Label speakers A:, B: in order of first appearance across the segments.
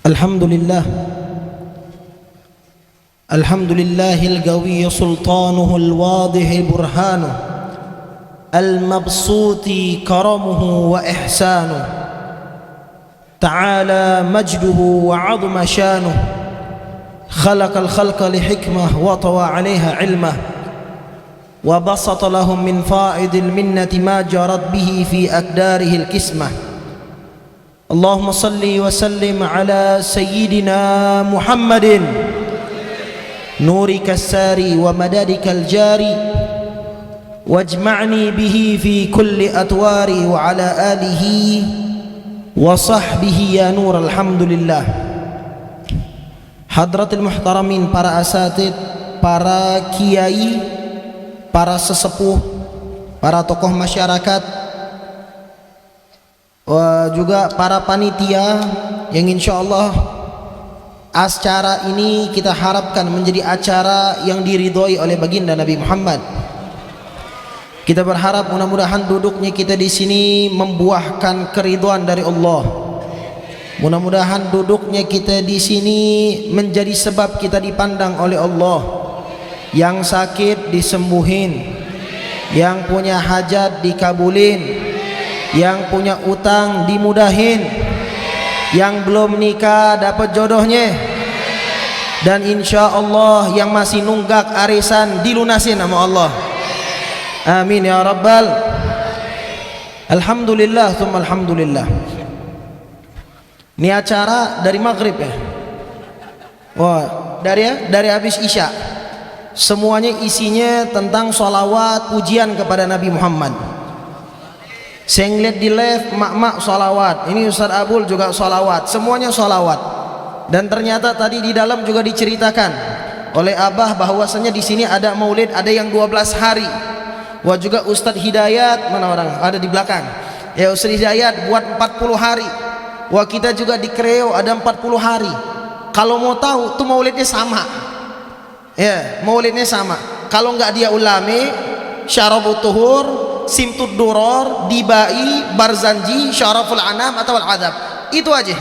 A: الحمد لله الحمد لله القوي سلطانه الواضح برهانه المبسوط كرمه وإحسانه تعالى مجده وعظم شانه خلق الخلق لحكمة وطوى عليها علمه وبسط لهم من فائض المنة ما جرت به في أكداره الكسمة اللهم صل وسلم على سيدنا محمد نورك الساري ومدادك الجاري واجمعني به في كل أطواري وعلى آله وصحبه يا نور الحمد لله. Hadratil muhtaramin, para asatid, para kiai, para sesepuh, para tokoh masyarakat, juga para panitia yang insyaallah acara ini kita harapkan menjadi acara yang diridhoi oleh baginda Nabi Muhammad. Kita berharap mudah-mudahan duduknya kita di sini membuahkan keridhaan dari Allah. Mudah-mudahan duduknya kita di sini menjadi sebab kita dipandang oleh Allah. Yang sakit disembuhin, yang punya hajat dikabulin, yang punya utang dimudahin, yang belum nikah dapat jodohnya, dan insya Allah yang masih nunggak arisan dilunasin sama Allah. Amin ya rabbal. Alhamdulillah tsumma alhamdulillah. Ini acara dari maghrib ya. Wah, dari habis isya. Semuanya isinya tentang sholawat pujian kepada Nabi Muhammad. Saya ngeliat di live mak-mak sholawat, ini Ustaz Abul juga sholawat, semuanya sholawat. Dan ternyata tadi di dalam juga diceritakan oleh Abah bahwasanya di sini ada maulid, ada yang 12 hari. Wah, juga Ustadz Hidayat, mana orang ada di belakang ya, Ustadz Hidayat buat 40 hari. Wah, kita juga di Kreo ada 40 hari. Kalau mau tahu tuh maulidnya sama ya, maulidnya sama. Kalau nggak dia ulami, syarabut tuhur, simtud duror, dibai, barzanji, syaraful anam atau al-adab, itu aja.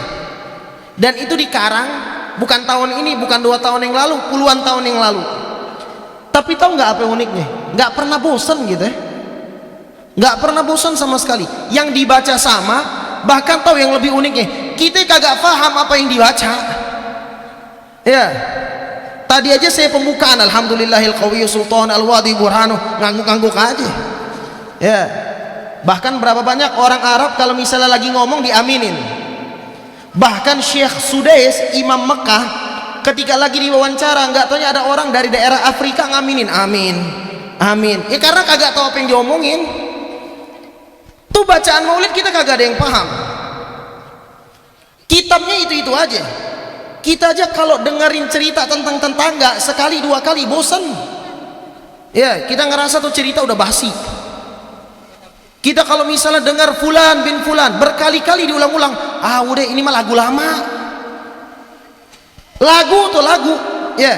A: Dan itu dikarang bukan tahun ini, bukan 2 tahun yang lalu, puluhan tahun yang lalu. Tapi tahu nggak apa yang uniknya? Nggak pernah bosan gitu ya, nggak pernah bosan sama sekali. Yang dibaca sama, bahkan tahu yang lebih uniknya, kita kagak paham apa yang dibaca ya. Tadi aja saya pembukaan alhamdulillahil qawiyyu sultan al-wadi burhanu, ngangguk-ngangguk aja ya. Bahkan berapa banyak orang Arab kalau misalnya lagi ngomong diaminin. Bahkan Syekh Sudais Imam Mekah ketika lagi diwawancara, nggak taunya ada orang dari daerah Afrika ngaminin amin amin ya, karena kagak tahu apa yang diomongin. Tuh bacaan maulid kita kagak ada yang paham. Kitabnya itu aja. Kita aja kalau dengerin cerita tentang tetangga sekali 2 kali bosan ya, kita ngerasa tuh cerita udah basi. Kita kalau misalnya dengar fulan bin fulan berkali-kali diulang-ulang, ah udah ini mah lagu lama. Lagu ya,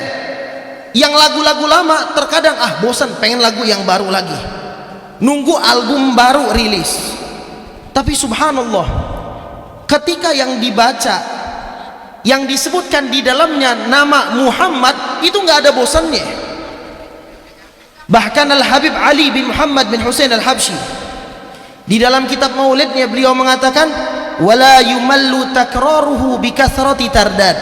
A: yang lagu-lagu lama terkadang bosan, pengen lagu yang baru lagi, nunggu album baru rilis. Tapi subhanallah, ketika yang dibaca, yang disebutkan di dalamnya nama Muhammad, itu nggak ada bosannya. Bahkan Al-Habib Ali bin Muhammad bin Husain Al-Habsyi di dalam kitab maulidnya beliau mengatakan, wala yumallu takraruhu bikathrati tardad.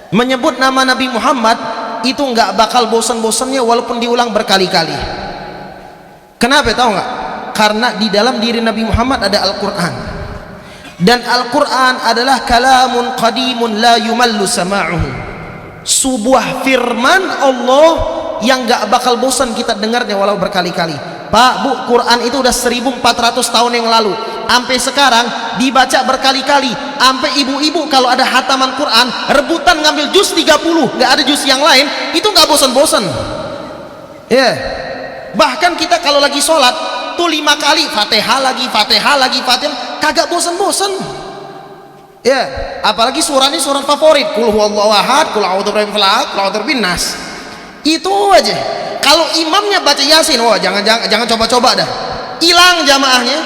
A: Menyebut nama Nabi Muhammad itu nggak bakal bosan-bosannya walaupun diulang berkali-kali. Kenapa tahu nggak? Karena di dalam diri Nabi Muhammad ada Al-Quran, dan Al-Quran adalah kalamun qadimun la yumallu sama'uhu, sebuah firman Allah yang nggak bakal bosan kita dengarnya walau berkali-kali. Pak, Bu, Quran itu udah 1400 tahun yang lalu, sampai sekarang dibaca berkali-kali. Sampai ibu-ibu kalau ada hataman Quran rebutan ngambil juz 30, nggak ada juz yang lain, itu nggak bosan-bosan ya. Bahkan kita kalau lagi sholat tuh 5 kali Fatihah lagi, Fatihah lagi, Fatihah, kagak bosan-bosan ya. Apalagi surah ini surat favorit, qul huwallahu ahad, qul a'udzu birabbil falaq, qul a'udzu birabbin nas. Itu aja. Kalau imamnya baca Yasin, wah jangan coba-coba dah, hilang jamaahnya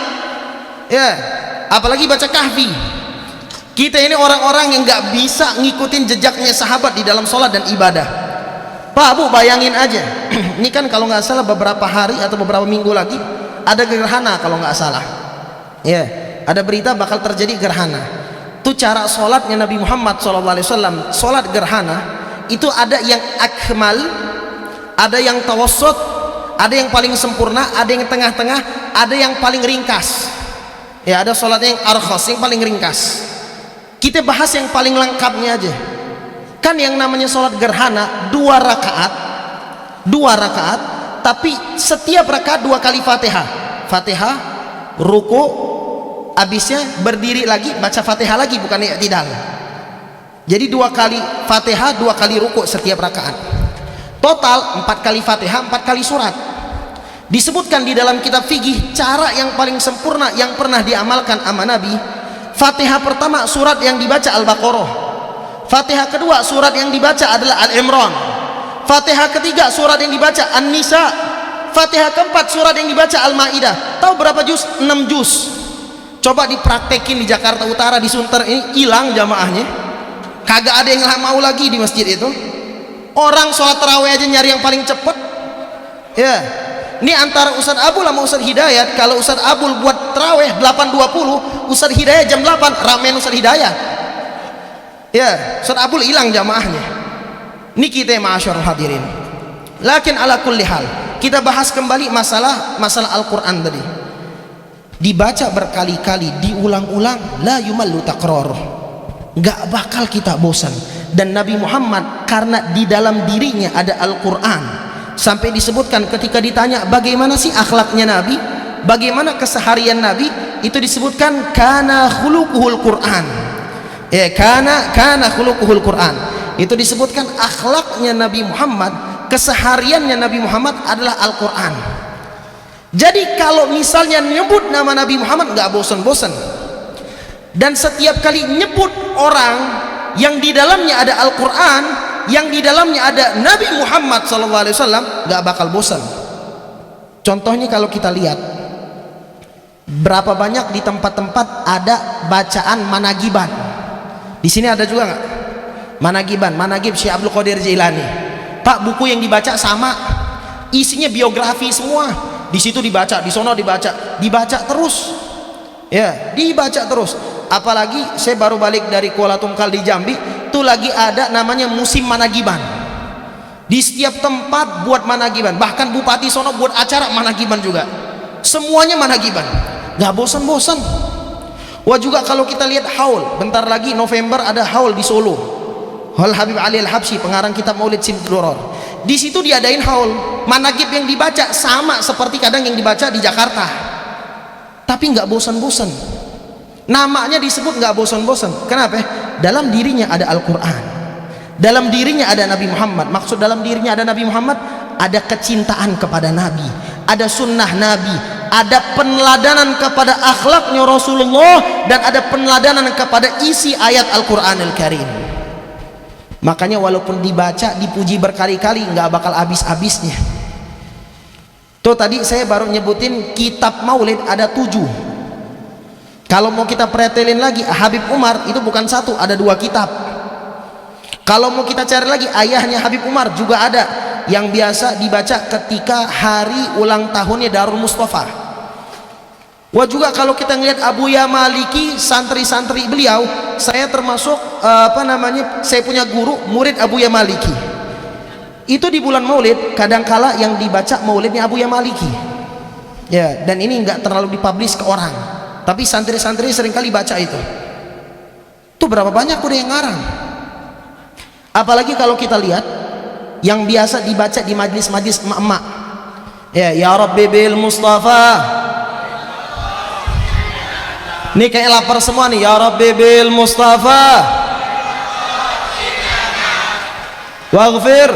A: ya. Apalagi baca Kahfi, Kita ini orang-orang yang nggak bisa ngikutin jejaknya sahabat di dalam sholat dan ibadah. Pak Bu, bayangin aja, ini kan kalau nggak salah beberapa hari atau beberapa minggu lagi ada gerhana kalau nggak salah. Ya, ada berita bakal terjadi gerhana. Itu cara sholatnya Nabi Muhammad SAW. Sholat gerhana itu ada yang akmal, ada yang tawassut, ada yang paling sempurna, ada yang tengah-tengah, ada yang paling ringkas. Ya, ada sholatnya yang arkhas, yang paling ringkas. Kita bahas yang paling lengkapnya aja. Kan yang namanya sholat gerhana 2 rakaat, tapi setiap rakaat 2 kali Fatihah. Fatihah, ruku, habisnya berdiri lagi baca Fatihah lagi, bukan i'tidal. Jadi 2 kali Fatihah, 2 kali ruku setiap rakaat. Total 4 kali Fatihah, 4 kali surat. Disebutkan di dalam kitab fikih cara yang paling sempurna yang pernah diamalkan sama Nabi. Fatihah pertama surat yang dibaca Al-Baqarah. Fatihah kedua surat yang dibaca adalah Al-Imran. Fatihah ketiga surat yang dibaca An-Nisa. Fatihah keempat surat yang dibaca Al-Maidah. Tahu berapa juz? 6 juz. Coba dipraktekin di Jakarta Utara, di Sunter ini hilang jamaahnya. Kagak ada yang mau lagi di masjid itu. Orang sholat tarawih aja nyari yang paling cepet. Ya, ini antara Ustaz Abul sama Ustaz Hidayat. Kalau Ustaz Abul buat tarawih 8.20, Ustaz Hidayat jam 8, ramein Ustaz Hidayat. Ya, Ustaz Abul hilang jamaahnya. Ini kita ma'asyarul hadirin. Lakin ala kulli hal, kita bahas kembali masalah Al-Quran tadi. Dibaca berkali-kali, diulang-ulang, la yumallu takrar, nggak bakal kita bosan. Dan Nabi Muhammad karena di dalam dirinya ada Al-Quran, sampai disebutkan ketika ditanya bagaimana sih akhlaknya Nabi, bagaimana keseharian Nabi, itu disebutkan kana khuluquhul Quran. Ya, kana khuluquhul Quran. Itu disebutkan akhlaknya Nabi Muhammad, kesehariannya Nabi Muhammad adalah Al-Quran. Jadi kalau misalnya nyebut nama Nabi Muhammad nggak bosan-bosan. Dan setiap kali nyebut orang yang di dalamnya ada Al-Quran, yang di dalamnya ada Nabi Muhammad SAW, nggak bakal bosan. Contohnya kalau kita lihat berapa banyak di tempat-tempat ada bacaan managiban. Di sini ada juga nggak? Managib Syekh Abdul Qadir Jailani. Pak, buku yang dibaca sama, isinya biografi semua. Di situ dibaca, di sono dibaca terus. Ya, dibaca terus. Apalagi saya baru balik dari Kuala Tungkal di Jambi, itu lagi ada namanya musim managiban. Di setiap tempat buat managiban, bahkan bupati sono buat acara managiban juga. Semuanya managiban, nggak bosan-bosan. Wah, juga kalau kita lihat haul, bentar lagi November ada haul di Solo. Haul Habib Ali Al-Habsyi, pengarang kitab Maulid Simduror. Di situ diadain haul, managib yang dibaca sama seperti kadang yang dibaca di Jakarta. Tapi nggak bosan-bosan. Namanya disebut nggak bosan-bosan. Kenapa? Dalam dirinya ada Al-Quran, dalam dirinya ada Nabi Muhammad. Maksud dalam dirinya ada Nabi Muhammad, ada kecintaan kepada Nabi, ada sunnah Nabi, ada peneladanan kepada akhlaknya Rasulullah, dan ada peneladanan kepada isi ayat Al-Quranil Karim. Makanya walaupun dibaca, dipuji berkali-kali, nggak bakal habis-habisnya. Tuh tadi saya baru nyebutin kitab Maulid ada 7. Kalau mau kita pretelin lagi, Habib Umar itu bukan 1, ada 2 kitab. Kalau mau kita cari lagi, ayahnya Habib Umar juga ada, yang biasa dibaca ketika hari ulang tahunnya Darul Mustafa. Wah, juga kalau kita ngelihat Abu Ya Maliki, santri-santri beliau, saya termasuk saya punya guru murid Abu Ya Maliki. Itu di bulan Maulid kadangkala yang dibaca Maulidnya Abu Ya Maliki. Ya, dan ini nggak terlalu dipublish ke orang, tapi santri-santri seringkali baca itu. Tuh berapa banyak udah yang ngarang. Apalagi kalau kita lihat yang biasa dibaca di majlis-majlis emak-emak. Ya Rabbi bil Mustafa. Ini kayak lapar semua nih. Ya Rabbi bil Mustafa waghfir.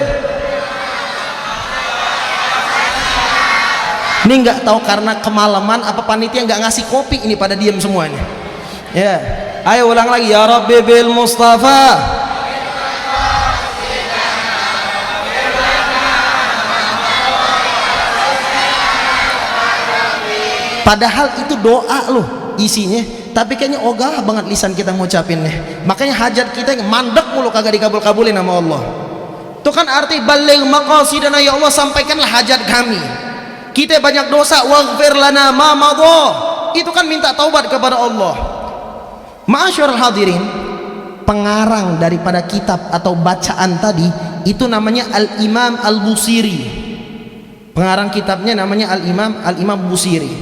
A: Ini nggak tahu karena kemalaman apa panitia nggak ngasih kopi, ini pada diam semuanya. Ya, ayo ulang lagi. Ya Rabbi bil Mustafa. Padahal itu doa loh isinya, tapi kayaknya ogah banget lisan kita ngucapin nih. Makanya hajat kita yang mandek mulu kagak dikabul-kabulin sama Allah. Itu kan arti baligh maqasidana, ya Allah sampaikanlah hajat kami. Kita banyak dosa, waghfir lana ma madha. Itu kan minta taubat kepada Allah. Ma'asyiral hadirin, pengarang daripada kitab atau bacaan tadi itu namanya Al-Imam Al-Busiri. Pengarang kitabnya namanya Al-Imam Busiri.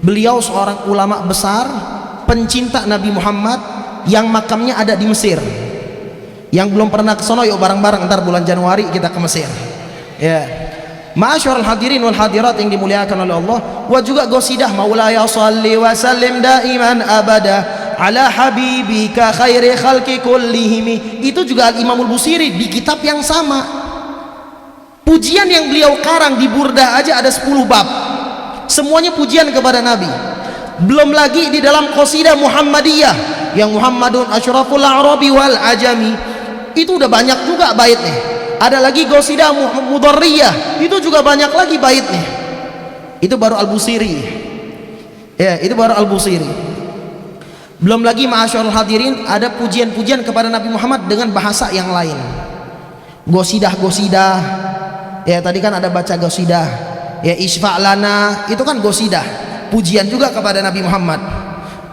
A: Beliau seorang ulama besar, pencinta Nabi Muhammad yang makamnya ada di Mesir. Yang belum pernah ke sono, yuk bareng-bareng ntar bulan Januari kita ke Mesir. Ya. Ma'asyiral hadirin wal hadirat yang dimuliakan oleh Allah, wa juga qasidah Maulaya shalli wa sallim daiman abada ala habibika khairi khalqi kullihim. Itu juga Al-Imam Al-Busiri di kitab yang sama. Pujian yang beliau karang di Burdah aja ada 10 bab. Semuanya pujian kepada Nabi. Belum lagi di dalam qasidah Muhammadiyah yang Muhammadun asyraful a'rabi wal ajami, itu udah banyak juga baitnya. Ada lagi qasidah Mudarriyah, itu juga banyak lagi baitnya. Itu baru Al-Busiri. Ya, itu baru Al-Busiri. Belum lagi ma'asyiral hadirin ada pujian-pujian kepada Nabi Muhammad dengan bahasa yang lain. Qasidah-qasidah. Ya, tadi kan ada baca qasidah. Ya, isfa' lana, itu kan qasidah. Pujian juga kepada Nabi Muhammad.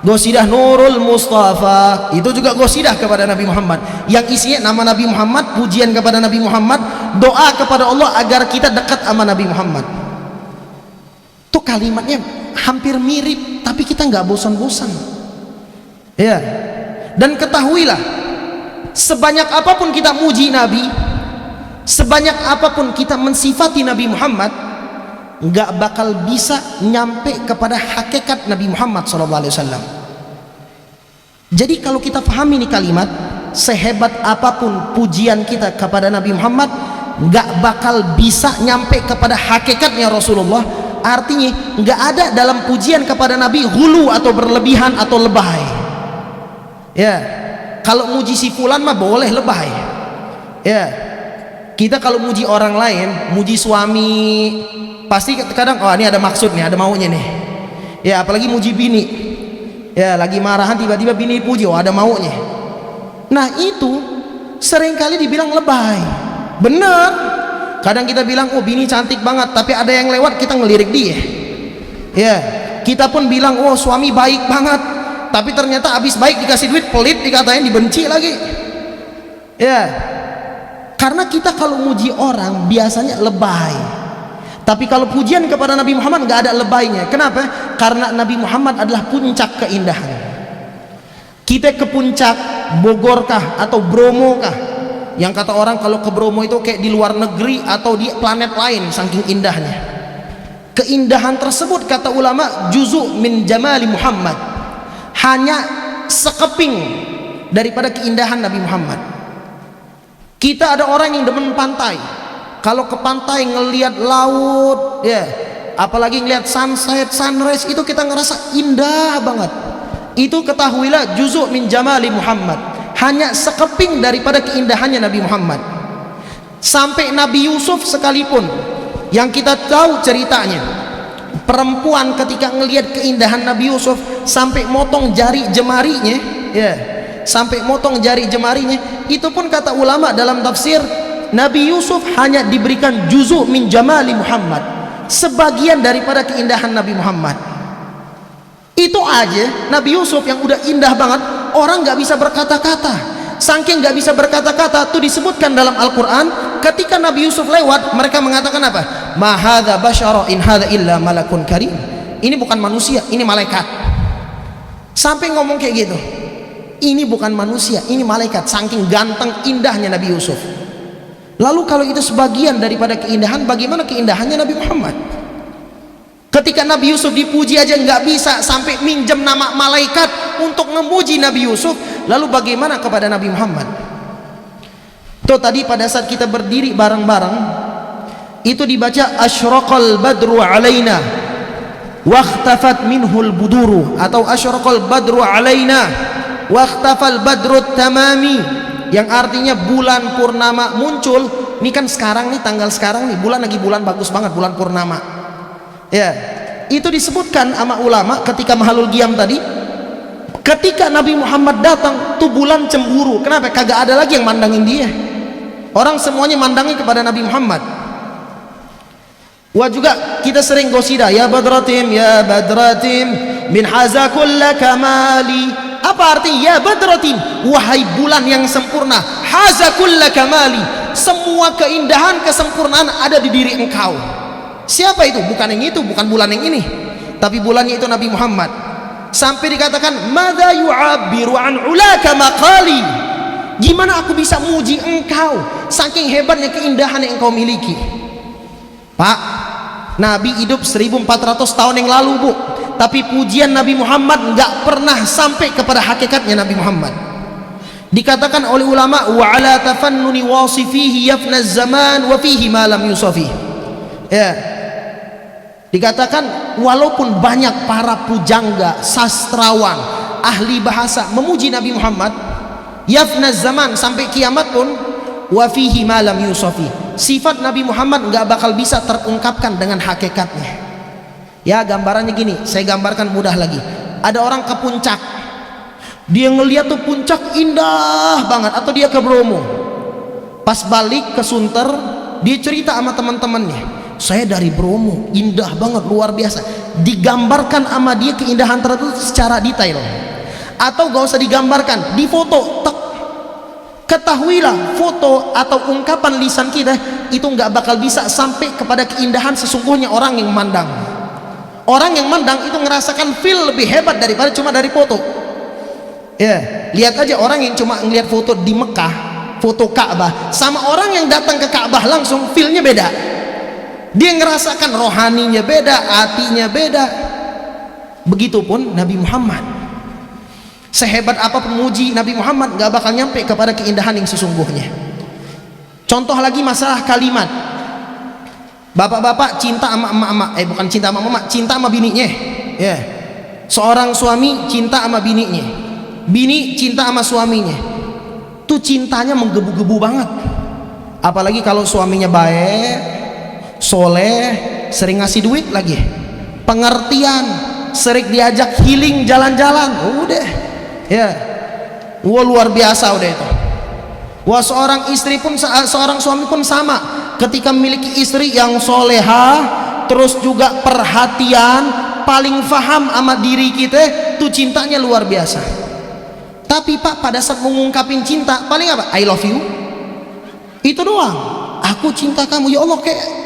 A: Qasidah Nurul Mustafa, itu juga qasidah kepada Nabi Muhammad yang isinya nama Nabi Muhammad, pujian kepada Nabi Muhammad, doa kepada Allah agar kita dekat sama Nabi Muhammad. Tuh kalimatnya hampir mirip, tapi kita nggak bosan-bosan. Ya. Dan ketahuilah, sebanyak apapun kita muji Nabi, sebanyak apapun kita mensifati Nabi Muhammad, nggak bakal bisa nyampe kepada hakikat Nabi Muhammad SAW. Jadi kalau kita pahami ini kalimat, sehebat apapun pujian kita kepada Nabi Muhammad, nggak bakal bisa nyampe kepada hakikatnya Rasulullah. Artinya nggak ada dalam pujian kepada Nabi hulu atau berlebihan atau lebay. Ya, kalau muji si fulan mah boleh lebay. Ya, kita kalau muji orang lain, muji suami, pasti kadang oh ini ada maksud nih, ada maunya nih. Ya, apalagi muji bini. Ya, lagi marahan tiba-tiba bini puji, oh ada maunya. Nah, itu seringkali dibilang lebay. Bener. Kadang kita bilang oh bini cantik banget, tapi ada yang lewat kita ngelirik dia. Ya, kita pun bilang oh suami baik banget, tapi ternyata habis baik dikasih duit pelit, dikatain dibenci lagi. Ya. Karena kita kalau muji orang biasanya lebay. Tapi kalau pujian kepada Nabi Muhammad nggak ada lebaynya. Kenapa? Karena Nabi Muhammad adalah puncak keindahan. Kita ke puncak Bogor kah atau Bromo kah? Yang kata orang kalau ke Bromo itu kayak di luar negeri atau di planet lain saking indahnya. Keindahan tersebut kata ulama juzu min jamali Muhammad, hanya sekeping daripada keindahan Nabi Muhammad. Kita ada orang yang demen pantai. Kalau ke pantai ngelihat laut, ya, apalagi ngelihat sunset, sunrise, itu kita ngerasa indah banget. Itu ketahuilah juzuk min jamali Muhammad, hanya sekeping daripada keindahannya Nabi Muhammad. Sampai Nabi Yusuf sekalipun, yang kita tahu ceritanya, perempuan ketika ngelihat keindahan Nabi Yusuf sampai motong jari jemarinya, ya, sampai motong jari jemarinya, itu pun kata ulama dalam tafsir, Nabi Yusuf hanya diberikan juzuk min jamali Muhammad, sebagian daripada keindahan Nabi Muhammad. Itu aja Nabi Yusuf yang udah indah banget, orang nggak bisa berkata-kata. Saking nggak bisa berkata-kata, tuh disebutkan dalam Al-Quran, ketika Nabi Yusuf lewat, mereka mengatakan apa? Ma hadza basyara in hadza illa malakun karim. Ini bukan manusia, ini malaikat. Sampai ngomong kayak gitu. Ini bukan manusia, ini malaikat. Saking ganteng indahnya Nabi Yusuf. Lalu kalau itu sebagian daripada keindahan, bagaimana keindahannya Nabi Muhammad? Ketika Nabi Yusuf dipuji aja nggak bisa sampai minjem nama malaikat untuk memuji Nabi Yusuf, lalu bagaimana kepada Nabi Muhammad? Tuh tadi pada saat kita berdiri bareng-bareng, itu dibaca asyraqal badru alaina waqtafat minhul buduru, atau asyraqal badru alaina waqtafal badru tamami, yang artinya bulan purnama muncul. Ini kan sekarang nih, tanggal sekarang nih, bulan lagi bulan bagus banget, bulan purnama. Ya, itu disebutkan sama ulama ketika mahalul qiyam tadi, Ketika Nabi Muhammad datang, tuh bulan cemburu. Kenapa? Kagak ada lagi yang mandangin dia. Orang semuanya mandangin kepada Nabi Muhammad. Wah, juga kita sering gosida, ya Badratim, ya Badratim, min haza kulla kamali. Apa artinya ya Badratim? Wahai bulan yang sempurna, haza kulla kamali. Semua keindahan, kesempurnaan ada di diri engkau. Siapa itu? Bukan yang itu, bukan bulan yang ini, tapi bulannya itu Nabi Muhammad. Sampai dikatakan, madza yu'abbiru an ulaka maqali. Gimana aku bisa muji engkau saking hebatnya keindahan yang engkau miliki. Pak, Nabi hidup 1400 tahun yang lalu, Bu. Tapi pujian Nabi Muhammad nggak pernah sampai kepada hakikatnya Nabi Muhammad. Dikatakan oleh ulama, wa ala tafannuni wasifihi yafna zaman wa fihi ma lam yusafi. Ya. Dikatakan walaupun banyak para pujangga, sastrawan, ahli bahasa memuji Nabi Muhammad, yafna zaman, sampai kiamat pun, wa fihi ma lam yusafi. Sifat Nabi Muhammad nggak bakal bisa terungkapkan dengan hakikatnya. Ya, gambarannya gini, saya gambarkan mudah lagi. Ada orang ke puncak, dia ngeliat tuh puncak indah banget, atau dia ke Bromo, pas balik ke Sunter, dia cerita sama teman-temannya, saya dari Bromo, indah banget, luar biasa. Digambarkan sama dia keindahan tersebut secara detail, atau gak usah digambarkan, di foto. Ketahuilah, foto atau ungkapan lisan kita itu nggak bakal bisa sampai kepada keindahan sesungguhnya orang yang memandang. Orang yang mandang itu ngerasakan feel lebih hebat daripada cuma dari foto. Ya, lihat aja orang yang cuma ngelihat foto di Mekah, foto Ka'bah, sama orang yang datang ke Ka'bah langsung, feelnya beda. Dia ngerasakan rohaninya beda, hatinya beda. Begitupun Nabi Muhammad. Sehebat apa pemuji Nabi Muhammad gak bakal nyampe kepada keindahan yang sesungguhnya. Contoh lagi masalah kalimat. Bapak-bapak cinta sama emak-emak, bukan cinta sama emak, cinta sama bininya. Ya. Seorang suami cinta sama bininya, bini cinta sama suaminya. Tuh cintanya menggebu-gebu banget. Apalagi kalau suaminya baik, soleh, sering ngasih duit lagi, pengertian, sering diajak healing jalan-jalan, udah. Ya, wah luar biasa udah itu. Wah, seorang istri pun, seorang suami pun sama. Ketika memiliki istri yang soleha, terus juga perhatian, paling faham sama diri kita, tuh cintanya luar biasa. Tapi Pak, pada saat mengungkapin cinta, paling apa? I love you. Itu doang. Aku cinta kamu, ya Allah, kayak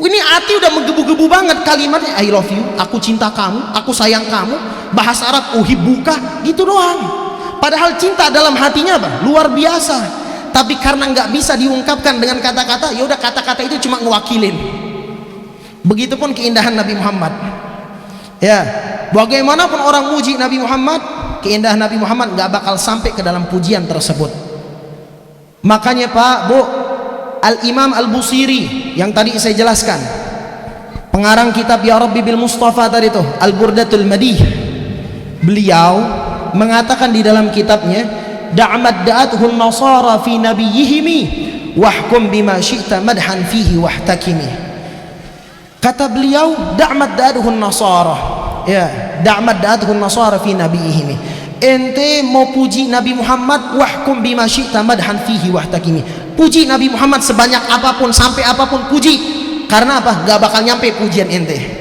A: ini hati udah menggebu-gebu banget kalimatnya. I love you, aku cinta kamu, aku sayang kamu. Bahasa Arab uhibbuka, gitu doang. Padahal cinta dalam hatinya apa? Luar biasa. Tapi karena nggak bisa diungkapkan dengan kata-kata, ya udah kata-kata itu cuma ngewakilin. Begitupun keindahan Nabi Muhammad. Ya, bagaimanapun orang muji Nabi Muhammad, keindahan Nabi Muhammad nggak bakal sampai ke dalam pujian tersebut. Makanya Pak, Bu, Al-Imam Al-Busiri yang tadi saya jelaskan, pengarang kitab Ya Rabbi bil Mustafa tadi itu, Al-Burdatul Madih, beliau mengatakan di dalam kitabnya, da'mad da'athun nasara fi nabiyihimi wahkum bima syi'ta madhan fihi wahtakimi. Kata beliau, da'mad da'athun nasara, ya, da'mad da'athun nasara fi nabiyihimi, ente mau puji Nabi Muhammad, wahkum bima syi'ta madhan fihi wahtakimi, puji Nabi Muhammad sebanyak apapun, sampai apapun puji. Karena apa? Gak bakal nyampe pujian ente.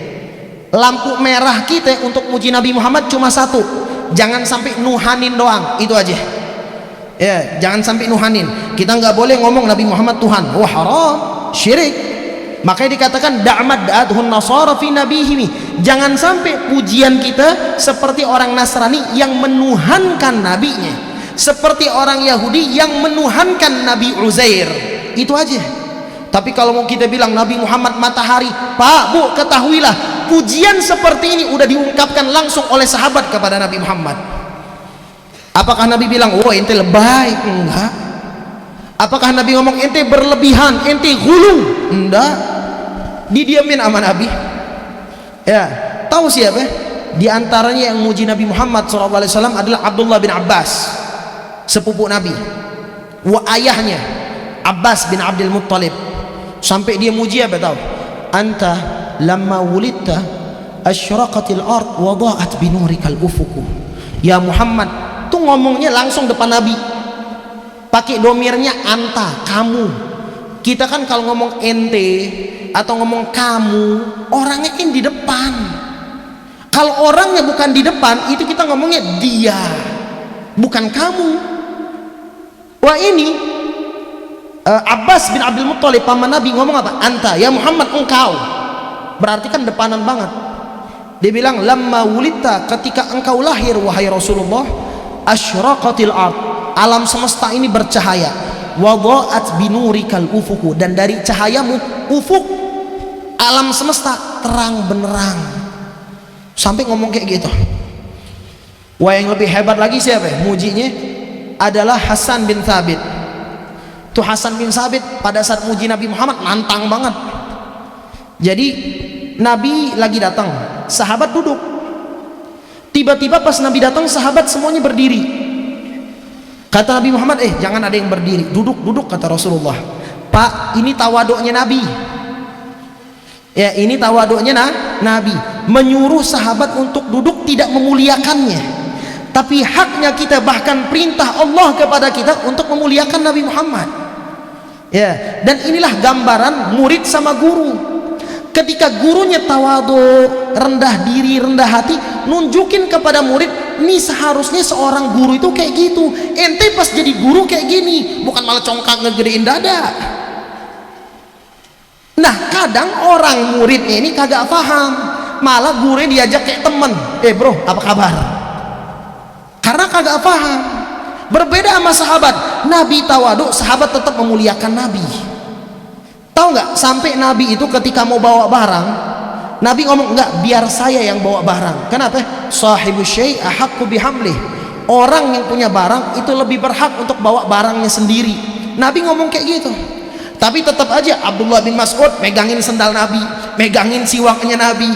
A: Lampu merah kita untuk puji Nabi Muhammad cuma satu, jangan sampai nuhanin doang, itu aja. Ya, jangan sampai nuhanin. Kita nggak boleh ngomong Nabi Muhammad Tuhan, wah haram, syirik. Makanya dikatakan da'mad da'athun nasara fi nabihimi. Jangan sampai pujian kita seperti orang Nasrani yang menuhankan nabinya, seperti orang Yahudi yang menuhankan Nabi Uzair. Itu aja. Tapi kalau mau kita bilang Nabi Muhammad matahari, Pak, Bu, ketahuilah pujian seperti ini udah diungkapkan langsung oleh sahabat kepada Nabi Muhammad. Apakah Nabi bilang, oh ente lebay? Enggak. Apakah Nabi ngomong ente berlebihan, ente gulu? Enggak. Didiamin sama Nabi. Ya, tahu siapa? Di antaranya yang muji Nabi Muhammad SAW adalah Abdullah bin Abbas, sepupu Nabi. Wa ayahnya Abbas bin Abdul Muttalib. Sampai dia muji apa tahu? Anta lamma wulidta asyraqatil ard wa dha'at binurikal ufuku. Ya Muhammad tuh ngomongnya langsung depan Nabi, pakai domirnya anta, kamu. Kita kan kalau ngomong ente atau ngomong kamu, orangnya kan di depan. Kalau orangnya bukan di depan, itu kita ngomongnya dia, bukan kamu. Wah ini Abbas bin Abdul Muttalib paman Nabi ngomong apa? Anta, ya Muhammad, engkau. Berarti kan depanan banget. Dia bilang, lamma wulita, ketika engkau lahir wahai Rasulullah, asyraqatil ard, alam semesta ini bercahaya, wadha'at binurikal ufuku, dan dari cahayamu ufuk alam semesta terang benerang. Sampai ngomong kayak gitu. Wah, yang lebih hebat lagi siapa ya? Mujinya adalah Hasan bin Thabit. Tuh Hasan bin Thabit pada saat muji Nabi Muhammad nantang banget. Jadi Nabi lagi datang, sahabat duduk. Tiba-tiba pas Nabi datang, sahabat semuanya berdiri. Kata Nabi Muhammad, jangan ada yang berdiri, duduk kata Rasulullah. Pak, ini tawaduknya Nabi. Ya, ini tawaduknya Nabi, menyuruh sahabat untuk duduk, tidak memuliakannya. Tapi haknya kita, bahkan perintah Allah kepada kita untuk memuliakan Nabi Muhammad. Ya, dan inilah gambaran murid sama guru. Ketika gurunya tawadu, rendah diri, rendah hati, nunjukin kepada murid, ini seharusnya seorang guru itu kayak gitu. Ente pas jadi guru kayak gini, bukan malah congkak ngegedein dada. Nah, kadang orang muridnya ini kagak paham, malah gurunya diajak kayak temen. Bro, apa kabar? Karena kagak paham. Berbeda sama sahabat. Nabi tawadu, sahabat tetap memuliakan Nabi. Tahu nggak, sampai Nabi itu ketika mau bawa barang, Nabi ngomong, enggak, biar saya yang bawa barang. Kenapa? Sahibu syai' ahaqqu bihamlih. Orang yang punya barang itu lebih berhak untuk bawa barangnya sendiri. Nabi ngomong kayak gitu. Tapi tetap aja Abdullah bin Mas'ud megangin sendal Nabi, megangin siwaknya Nabi.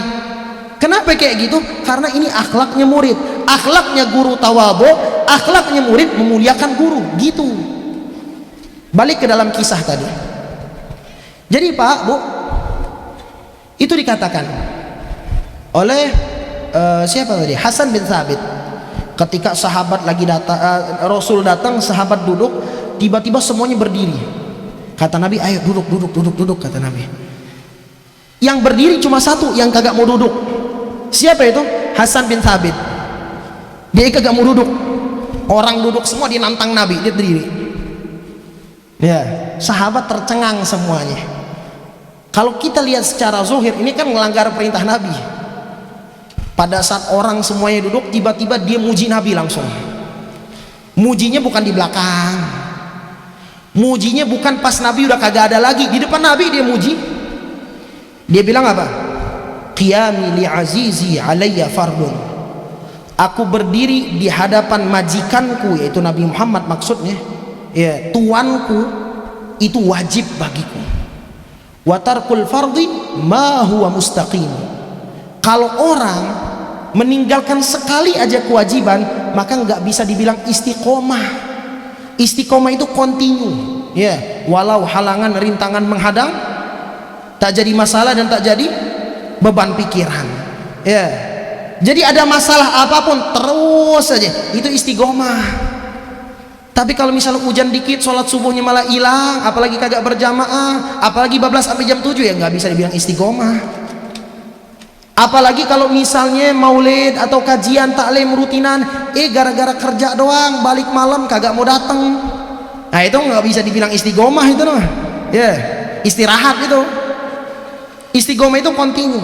A: Kenapa kayak gitu? Karena ini akhlaknya murid, akhlaknya guru tawadhu, akhlaknya murid memuliakan guru, gitu. Balik ke dalam kisah tadi. Jadi Pak, Bu, itu dikatakan oleh siapa tadi? Hasan bin Thabit. Ketika sahabat lagi datang, Rasul datang, sahabat duduk, tiba-tiba semuanya berdiri. Kata Nabi, ayo duduk, kata Nabi. Yang berdiri cuma satu, yang kagak mau duduk. Siapa itu? Hasan bin Thabit. Dia kagak mau duduk. Orang duduk semua, dia nantang Nabi, dia berdiri. Ya, sahabat tercengang semuanya. Kalau kita lihat secara zahir, ini kan melanggar perintah Nabi. Pada saat orang semuanya duduk, tiba-tiba dia muji Nabi langsung. Mujinya bukan di belakang, mujinya bukan pas Nabi udah kagak ada lagi, di depan Nabi dia muji. Dia bilang apa? Qiyami li azizi alayya fardun. Aku berdiri di hadapan majikanku, yaitu Nabi Muhammad maksudnya, ya, tuanku, itu wajib bagiku. Wa tarkul fardhi ma huwa mustaqim. Kalau orang meninggalkan sekali aja kewajiban, maka nggak bisa dibilang istiqomah. Istiqomah itu kontinu, ya, walau halangan rintangan menghadang, tak jadi masalah dan tak jadi beban pikiran, ya. Jadi ada masalah apapun terus aja, itu istiqomah. Tapi kalau misalnya hujan dikit, sholat subuhnya malah hilang, apalagi kagak berjamaah, apalagi bablas sampai jam 7, ya nggak bisa dibilang istiqomah. Apalagi kalau misalnya maulid atau kajian taklim rutinan, gara-gara kerja doang, balik malam kagak mau datang, nah itu nggak bisa dibilang istiqomah itu, nah, ya, istirahat itu. Istiqomah itu kontinu.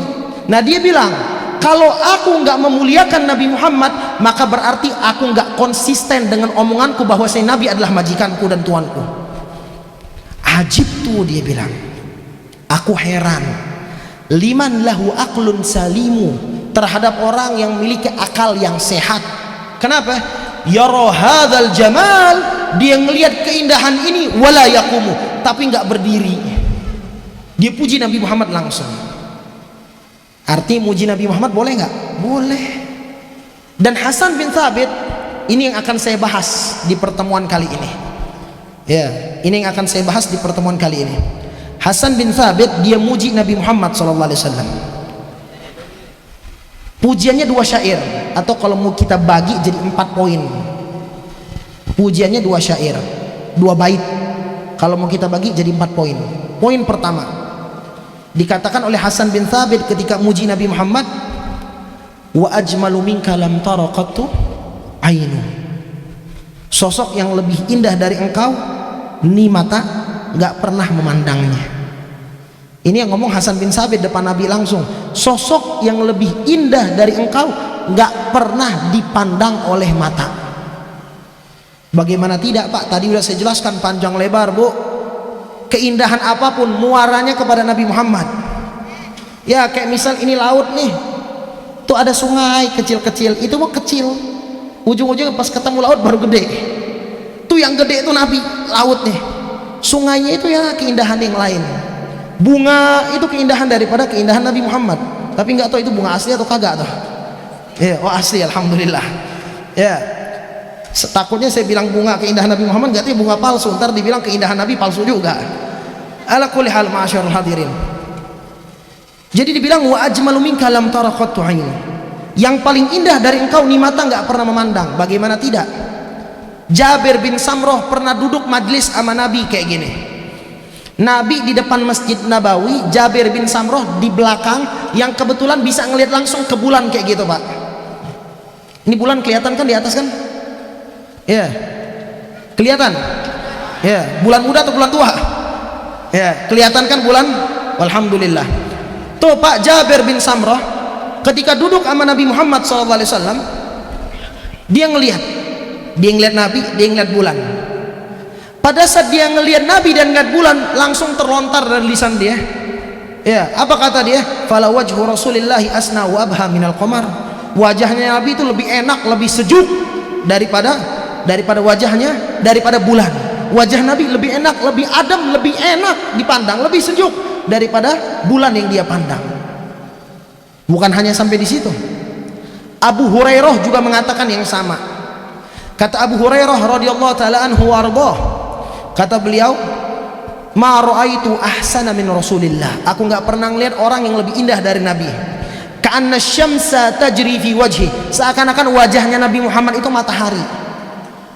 A: Nah dia bilang, kalau aku nggak memuliakan Nabi Muhammad, maka berarti aku nggak konsisten dengan omonganku bahwa Nabi adalah majikanku dan tuanku. Ajib tuh, dia bilang, aku heran, liman lahu aqlun salimu, terhadap orang yang memiliki akal yang sehat. Kenapa? Yara hadzal jamal, dia ngelihat keindahan ini, wala yaqumu, tapi nggak berdiri. Dia puji Nabi Muhammad langsung. Arti muji Nabi Muhammad boleh nggak? Boleh. Dan Hasan bin Thabit ini yang akan saya bahas di pertemuan kali ini. Ya, ini yang akan saya bahas di pertemuan kali ini. Hasan bin Thabit dia muji Nabi Muhammad SAW. Pujiannya 2 syair. atau kalau mau kita bagi jadi 4 poin. Pujiannya 2 syair, 2 bait. Kalau mau kita bagi jadi 4 poin. Poin pertama, dikatakan oleh Hasan bin Thabit ketika muji Nabi Muhammad, wa ajmalu minka lam tara qattu ainu. Sosok yang lebih indah dari engkau ni mata gak pernah memandangnya. Ini yang ngomong Hasan bin Thabit depan Nabi langsung. Sosok yang lebih indah dari engkau gak pernah dipandang oleh mata. Bagaimana tidak, Pak? Tadi udah saya jelaskan panjang lebar, Bu. Keindahan apapun muaranya kepada Nabi Muhammad. Ya, kayak misal ini laut nih. Tuh ada sungai kecil-kecil, itu mah kecil. Ujung-ujungnya pas ketemu laut baru gede. Tuh yang gede itu Nabi, laut nih. Sungainya itu ya keindahan yang lain. Bunga itu keindahan daripada keindahan Nabi Muhammad. Tapi nggak tahu itu bunga asli atau kagak tuh. Ya, oh asli, alhamdulillah. Ya. Takutnya saya bilang bunga keindahan Nabi Muhammad, nggak tahu bunga palsu, ntar dibilang keindahan Nabi palsu juga. Ala kulli hal, ma'asyarul hadirin. Jadi dibilang wa ajmalu minka lam tara qattu ain. Yang paling indah dari engkau ni mata nggak pernah memandang. Bagaimana tidak? Jabir bin Samroh pernah duduk majlis sama Nabi kayak gini. Nabi di depan Masjid Nabawi, Jabir bin Samroh di belakang, yang kebetulan bisa ngelihat langsung ke bulan kayak gitu, Pak. Ini bulan kelihatan kan di atas kan? Ya, kelihatan. Ya, bulan muda atau bulan tua? Ya, kelihatan kan bulan? Alhamdulillah. Tuh Pak Jabir bin Samroh ketika duduk sama Nabi Muhammad SAW, dia ngelihat Nabi, dia ngelihat bulan. Pada saat dia ngelihat Nabi dan ngelihat bulan, langsung terlontar dari lisan dia. Ya, apa kata dia? Fala wajhu Rasulillahi asna wa abha minal qamar. Wajahnya Nabi itu lebih enak, lebih sejuk daripada wajahnya daripada bulan. Wajah Nabi lebih enak, lebih adem, lebih enak dipandang, lebih sejuk daripada bulan yang dia pandang. Bukan hanya sampai di situ, Abu Hurairah juga mengatakan yang sama. Kata Abu Hurairah radhiyallahu taala anhu warḍah, kata beliau, ma ra'aitu ahsana min Rasulillah. Aku nggak pernah ngelihat orang yang lebih indah dari Nabi. Ka'anna syamsa tajri fi wajhi. Seakan-akan wajahnya Nabi Muhammad itu matahari.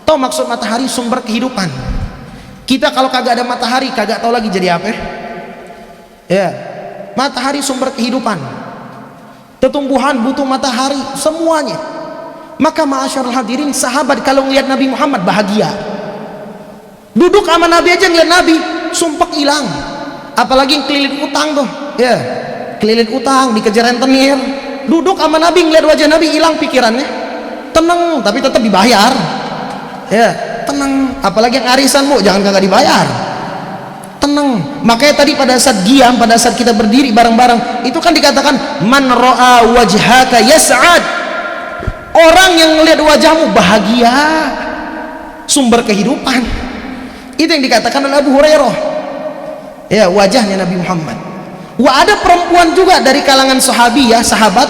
A: Tahu maksud matahari? Sumber kehidupan. Kita kalau kagak ada matahari, kagak tahu lagi jadi apa. Ya, matahari sumber kehidupan. Tumbuhan butuh matahari, semuanya. Maka ma'asyarul hadirin, sahabat kalau ngelihat Nabi Muhammad bahagia. Duduk sama Nabi aja ngelihat Nabi, sumpek hilang. Apalagi yang kelilit utang tuh, ya, kelilit utang, dikejar rentenir. Duduk sama Nabi ngelihat wajah Nabi, hilang pikirannya. Tenang, tapi tetap dibayar. Ya, tenang. Apalagi yang arisan, Bu, jangan kagak dibayar. Tenang. Makanya tadi pada saat diam, pada saat kita berdiri bareng-bareng, itu kan dikatakan man ra'a wajhaka yas'ad. Orang yang ngelihat wajahmu bahagia, sumber kehidupan. Itu yang dikatakan oleh Abu Hurairah. Ya, wajahnya Nabi Muhammad. Wah, ada perempuan juga dari kalangan sahabi, ya, sahabat,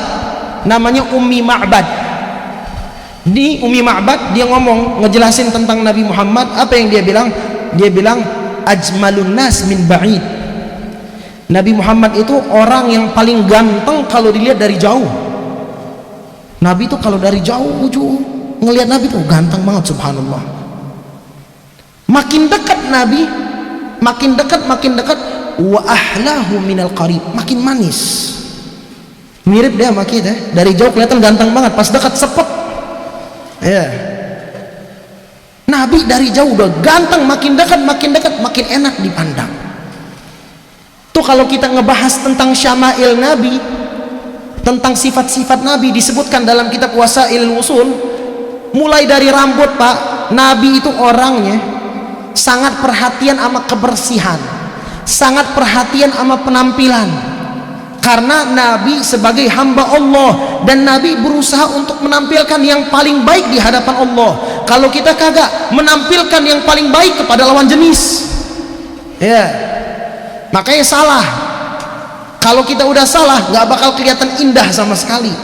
A: namanya Ummi Ma'bad. Di Ummi Ma'bad dia ngomong, ngejelasin tentang Nabi Muhammad. Apa yang dia bilang? Dia bilang ajmalun nas min ba'id. Nabi Muhammad itu orang yang paling ganteng kalau dilihat dari jauh. Nabi itu kalau dari jauh ujung ngelihat Nabi itu ganteng banget, subhanallah. Makin dekat Nabi, makin dekat wa ahlahu minal qarib, makin manis. Mirip dia sama kita, dari jauh kelihatan ganteng banget, pas dekat sepet. Ya. Nabi dari jauh udah ganteng, makin dekat makin enak dipandang. Tuh kalau kita ngebahas tentang syama'il Nabi, tentang sifat-sifat Nabi disebutkan dalam kitab Wasailul Usul, mulai dari rambut, Pak. Nabi itu orangnya sangat perhatian sama kebersihan, sangat perhatian sama penampilan. Karena Nabi sebagai hamba Allah, dan Nabi berusaha untuk menampilkan yang paling baik di hadapan Allah. Kalau kita kagak menampilkan yang paling baik kepada lawan jenis, ya, makanya salah. Kalau kita udah salah, nggak bakal kelihatan indah sama sekali.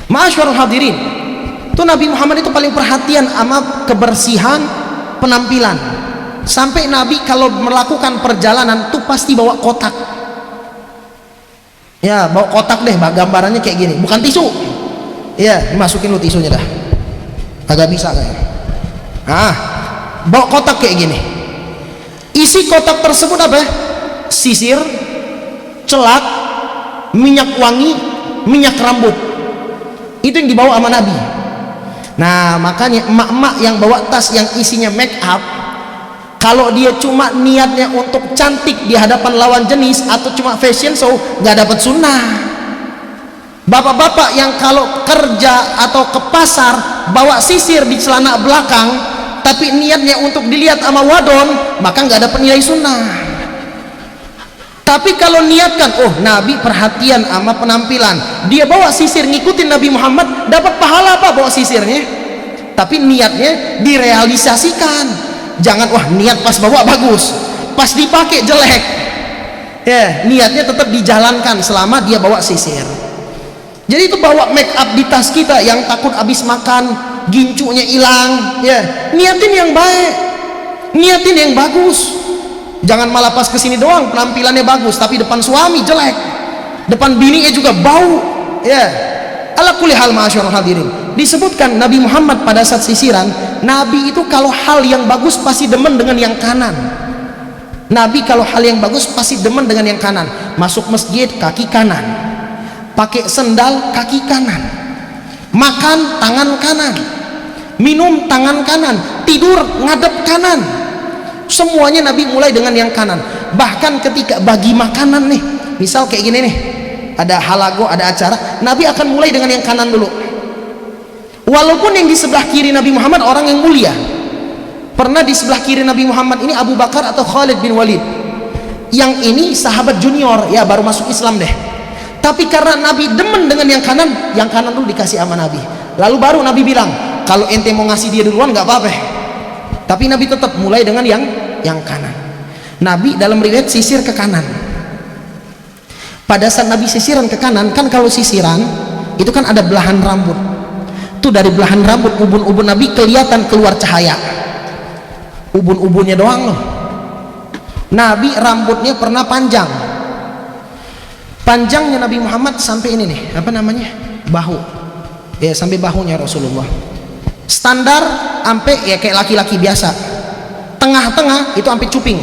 A: Ma'asyarul hadirin, tuh Nabi Muhammad itu paling perhatian sama kebersihan penampilan. Sampai Nabi kalau melakukan perjalanan tuh pasti bawa kotak. Ya, bawa kotak deh, gambarannya kayak gini, bukan tisu. Iya, dimasukin lu tisunya dah. Agak bisa kayaknya. Bawa kotak kayak gini. Isi kotak tersebut apa? Sisir, celak, minyak wangi, minyak rambut. Itu yang dibawa sama Nabi. Nah, makanya emak-emak yang bawa tas yang isinya make up, kalau dia cuma niatnya untuk cantik di hadapan lawan jenis atau cuma fashion show, nggak dapat sunnah. Bapak-bapak yang kalau kerja atau ke pasar bawa sisir di celana belakang tapi niatnya untuk dilihat sama wadon, maka nggak dapat nilai sunnah. Tapi kalau niatkan, oh Nabi perhatian sama penampilan, dia bawa sisir ngikutin Nabi Muhammad, dapat pahala apa bawa sisirnya? Tapi niatnya direalisasikan. Jangan wah niat pas bawa bagus, pas dipakai jelek. Ya, niatnya tetap dijalankan selama dia bawa sisir. Jadi itu bawa make up di tas kita yang takut habis makan gincunya hilang, ya niatin yang baik, niatin yang bagus. Jangan malah pas kesini doang penampilannya bagus tapi depan suami jelek, depan bininya juga bau, ya. Ala kulli hal ma'asyiral hadirin, disebutkan Nabi Muhammad pada saat sisiran, Nabi itu kalau hal yang bagus pasti demen dengan yang kanan. Nabi kalau hal yang bagus pasti demen dengan yang kanan. Masuk masjid kaki kanan, pakai sendal kaki kanan, makan tangan kanan, minum tangan kanan, tidur ngadep kanan. Semuanya Nabi mulai dengan yang kanan. Bahkan ketika bagi makanan nih, misal kayak gini nih, ada halago, ada acara, Nabi akan mulai dengan yang kanan dulu. Walaupun yang di sebelah kiri Nabi Muhammad orang yang mulia. Pernah di sebelah kiri Nabi Muhammad ini Abu Bakar atau Khalid bin Walid. Yang ini sahabat junior, ya baru masuk Islam deh. Tapi karena Nabi demen dengan yang kanan dulu dikasih sama Nabi. Lalu baru Nabi bilang, kalau ente mau ngasih dia duluan nggak apa-apa. Tapi Nabi tetap mulai dengan yang kanan. Nabi dalam riwayat sisir ke kanan. Pada saat Nabi sisiran ke kanan, kan kalau sisiran itu kan ada belahan rambut. Tuh dari belahan rambut ubun-ubun Nabi kelihatan keluar cahaya. Ubun-ubunnya doang loh. Nabi rambutnya pernah panjang. Panjangnya Nabi Muhammad sampai ini nih, apa namanya? Bahu. Ya, sampai bahunya Rasulullah. Standar sampai ya kayak laki-laki biasa. Tengah-tengah itu sampai cuping.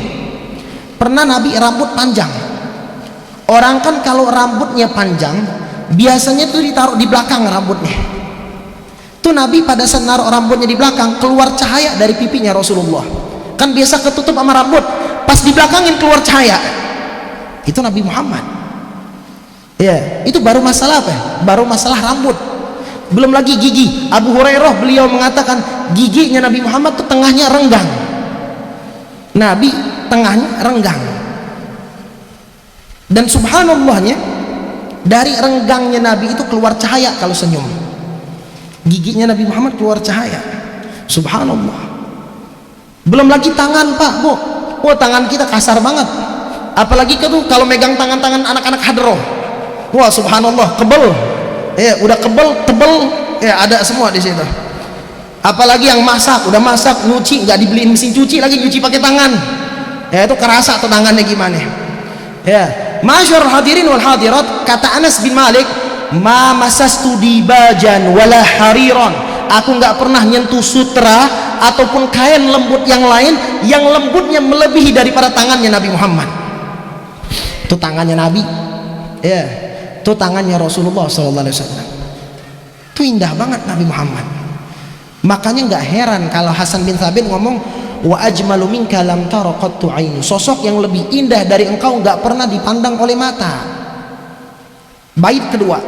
A: Pernah Nabi rambut panjang. Orang kan kalau rambutnya panjang biasanya tuh ditaruh di belakang rambutnya. Tuh Nabi pada saat naruh rambutnya di belakang keluar cahaya dari pipinya Rasulullah. Kan biasa ketutup sama rambut, pas di belakangin keluar cahaya. Itu Nabi Muhammad. Ya, itu baru masalah apa? Baru masalah rambut. Belum lagi gigi. Abu Hurairah beliau mengatakan giginya Nabi Muhammad tuh tengahnya renggang. Nabi tengahnya renggang. Dan subhanallahnya dari renggangnya Nabi itu keluar cahaya kalau senyum. Giginya Nabi Muhammad keluar cahaya. Subhanallah. Belum lagi tangan, Pak, Bu. Oh, tangan kita kasar banget. Apalagi kalau megang tangan-tangan anak-anak hadroh. Wah, subhanallah, kebel. Ya, udah kebel, tebel, ya ada semua di situ. Apalagi yang masak, udah masak, nyuci nggak dibeliin mesin cuci lagi, nyuci pakai tangan. Ya itu kerasa tuh tangannya gimana. Ya, masyarul hadirin wal hadirat, kata Anas bin Malik, ma masastu dibajan wala hariran. Aku nggak pernah nyentuh sutra ataupun kain lembut yang lain yang lembutnya melebihi daripada tangannya Nabi Muhammad. Itu tangannya Nabi. Ya, itu tangannya Rasulullah sallallahu alaihi wasallam. Itu indah banget Nabi Muhammad. Makanya nggak heran kalau Hasan bin Thabit ngomong, wa ajmalu minka lam tara qattu ainu. Sosok yang lebih indah dari engkau nggak pernah dipandang oleh mata. Bait kedua,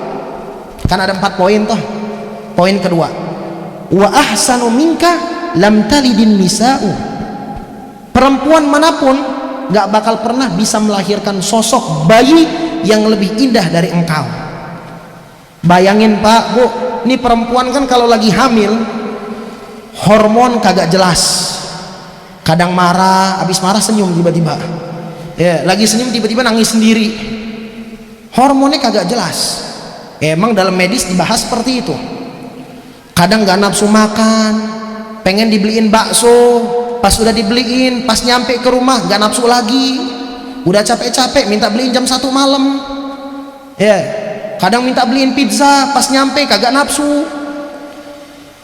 A: kan ada 4 poin toh. Poin kedua, wa ahsanu minka lam talidin nisa'u. Perempuan manapun nggak bakal pernah bisa melahirkan sosok bayi yang lebih indah dari engkau. Bayangin Pak, Bu, ini perempuan kan kalau lagi hamil hormon kagak jelas. Kadang marah, habis marah senyum tiba-tiba. Ya, lagi senyum tiba-tiba nangis sendiri. Hormonnya kagak jelas. Emang dalam medis dibahas seperti itu. Kadang gak nafsu makan, pengen dibeliin bakso, pas udah dibeliin, pas nyampe ke rumah gak nafsu lagi. Udah capek-capek minta beliin jam 1 malam. Ya, kadang minta beliin pizza, pas nyampe kagak nafsu.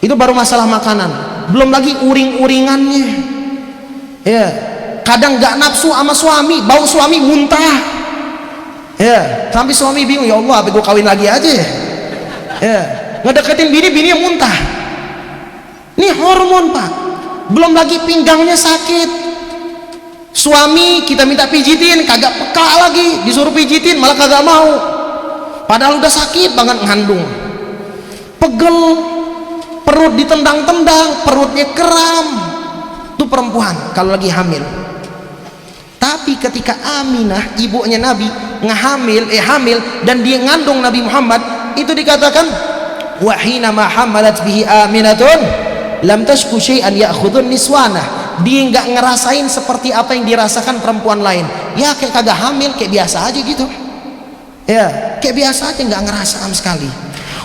A: Itu baru masalah makanan, belum lagi uring-uringannya. Ya, kadang gak nafsu sama suami, bau suami muntah. Ya, sampai suami bingung, ya Allah, apa gue kawin lagi aja ya? Ya, ngedeketin bininya muntah. Ini hormon, Pak. Belum lagi pinggangnya sakit. Suami kita minta pijitin, kagak peka lagi, disuruh pijitin malah kagak mau. Padahal udah sakit banget ngandung. Pegel, perut ditendang-tendang, perutnya kram. Itu perempuan kalau lagi hamil. Tapi ketika Aminah, ibunya Nabi, hamil dan dia ngandung Nabi Muhammad, itu dikatakan wa hina ma hamalat bihi Aminatun lam tashku syai'an ya'khudun niswanah. Dia nggak ngerasain seperti apa yang dirasakan perempuan lain. Ya kayak kagak hamil, kayak biasa aja gitu. Ya, kayak biasa aja, nggak ngerasa sama sekali.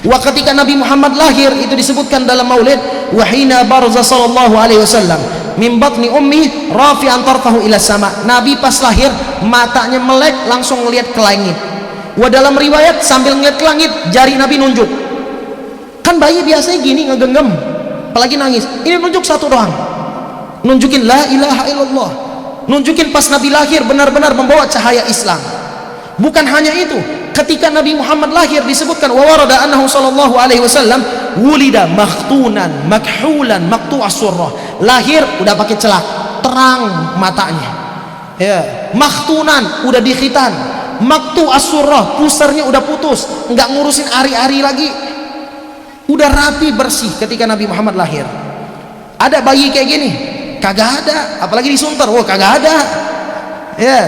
A: Wa ketika Nabi Muhammad lahir, itu disebutkan dalam Maulid, wa hina barza sallallahu alaihi wasallam min batni ummi rafi'an tarfahu ila sama. Nabi pas lahir matanya melek, langsung ngelihat ke langit. Wa dalam riwayat sambil ngelihat ke langit, jari Nabi nunjuk. Kan bayi biasanya gini ngegenggam, apalagi nangis. Ini nunjuk satu doang, nunjukin la ilaha illallah, nunjukin pas Nabi lahir benar-benar membawa cahaya Islam. Bukan hanya itu, ketika Nabi Muhammad lahir disebutkan wa warada annahu sallallahu alaihi wasallam wulida makhtunan makhulan maqtu'as surrah. Lahir udah pakai celak, terang matanya. Ya, makhtunan udah dikhitan, maqtu'as surrah pusarnya udah putus, enggak ngurusin ari-ari lagi. Udah rapi bersih ketika Nabi Muhammad lahir. Ada bayi kayak gini? Kagak ada, apalagi disunter. Wah, kagak ada. Ya.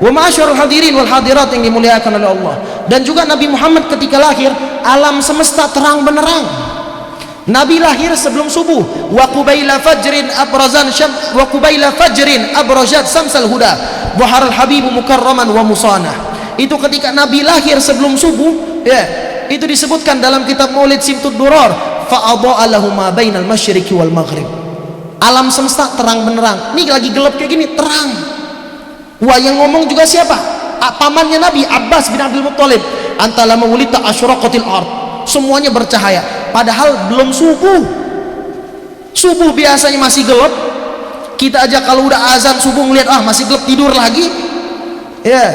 A: Wa ma'asyarul hadirin wal hadirat yang dimuliakan oleh Allah. Dan juga Nabi Muhammad ketika lahir, alam semesta terang benerang. Nabi lahir sebelum subuh. Wa qubaila fajrin abrajat samsal huda. Wa haral habibu mukarraman wa musanah. Itu ketika Nabi lahir sebelum subuh, ya. Itu disebutkan dalam kitab Maulid Simtud Durar, fa adha'a lahum ma bainal masyriqi wal maghrib. Alam semesta terang benerang. Ini lagi gelap kayak gini, terang. Wah, yang ngomong juga siapa? Pamannya Nabi, Abbas bin Abdul Muttalib. Antala mawlita asyraqatil ard. Semuanya bercahaya. Padahal belum subuh. Subuh biasanya masih gelap. Kita aja kalau udah azan subuh ngeliat, masih gelap, tidur lagi. Ya.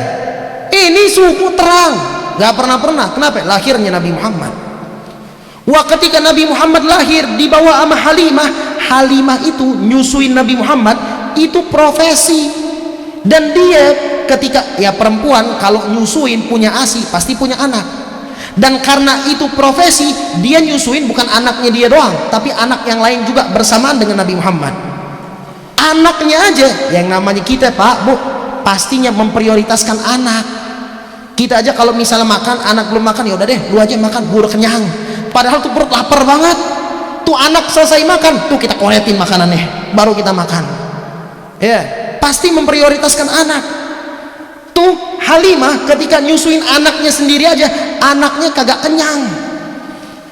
A: Ini subuh terang. Gak pernah. Kenapa? Lahirnya Nabi Muhammad. Wah, ketika Nabi Muhammad lahir dibawa sama Halimah itu nyusuin Nabi Muhammad, itu profesi. Dan dia ketika, ya perempuan kalau nyusuin punya ASI pasti punya anak. Dan karena itu profesi, dia nyusuin bukan anaknya dia doang, tapi anak yang lain juga bersamaan dengan Nabi Muhammad. Anaknya aja, yang namanya kita Pak Bu, pastinya memprioritaskan anak. Kita aja kalau misalnya makan, anak belum makan, ya udah deh, lu aja makan, gue udah kenyang. Padahal tuh perut lapar banget. Tuh anak selesai makan, tuh kita koletin makanannya, baru kita makan. Ya, pasti memprioritaskan anak. Tuh Halimah ketika nyusuin anaknya sendiri aja, anaknya kagak kenyang.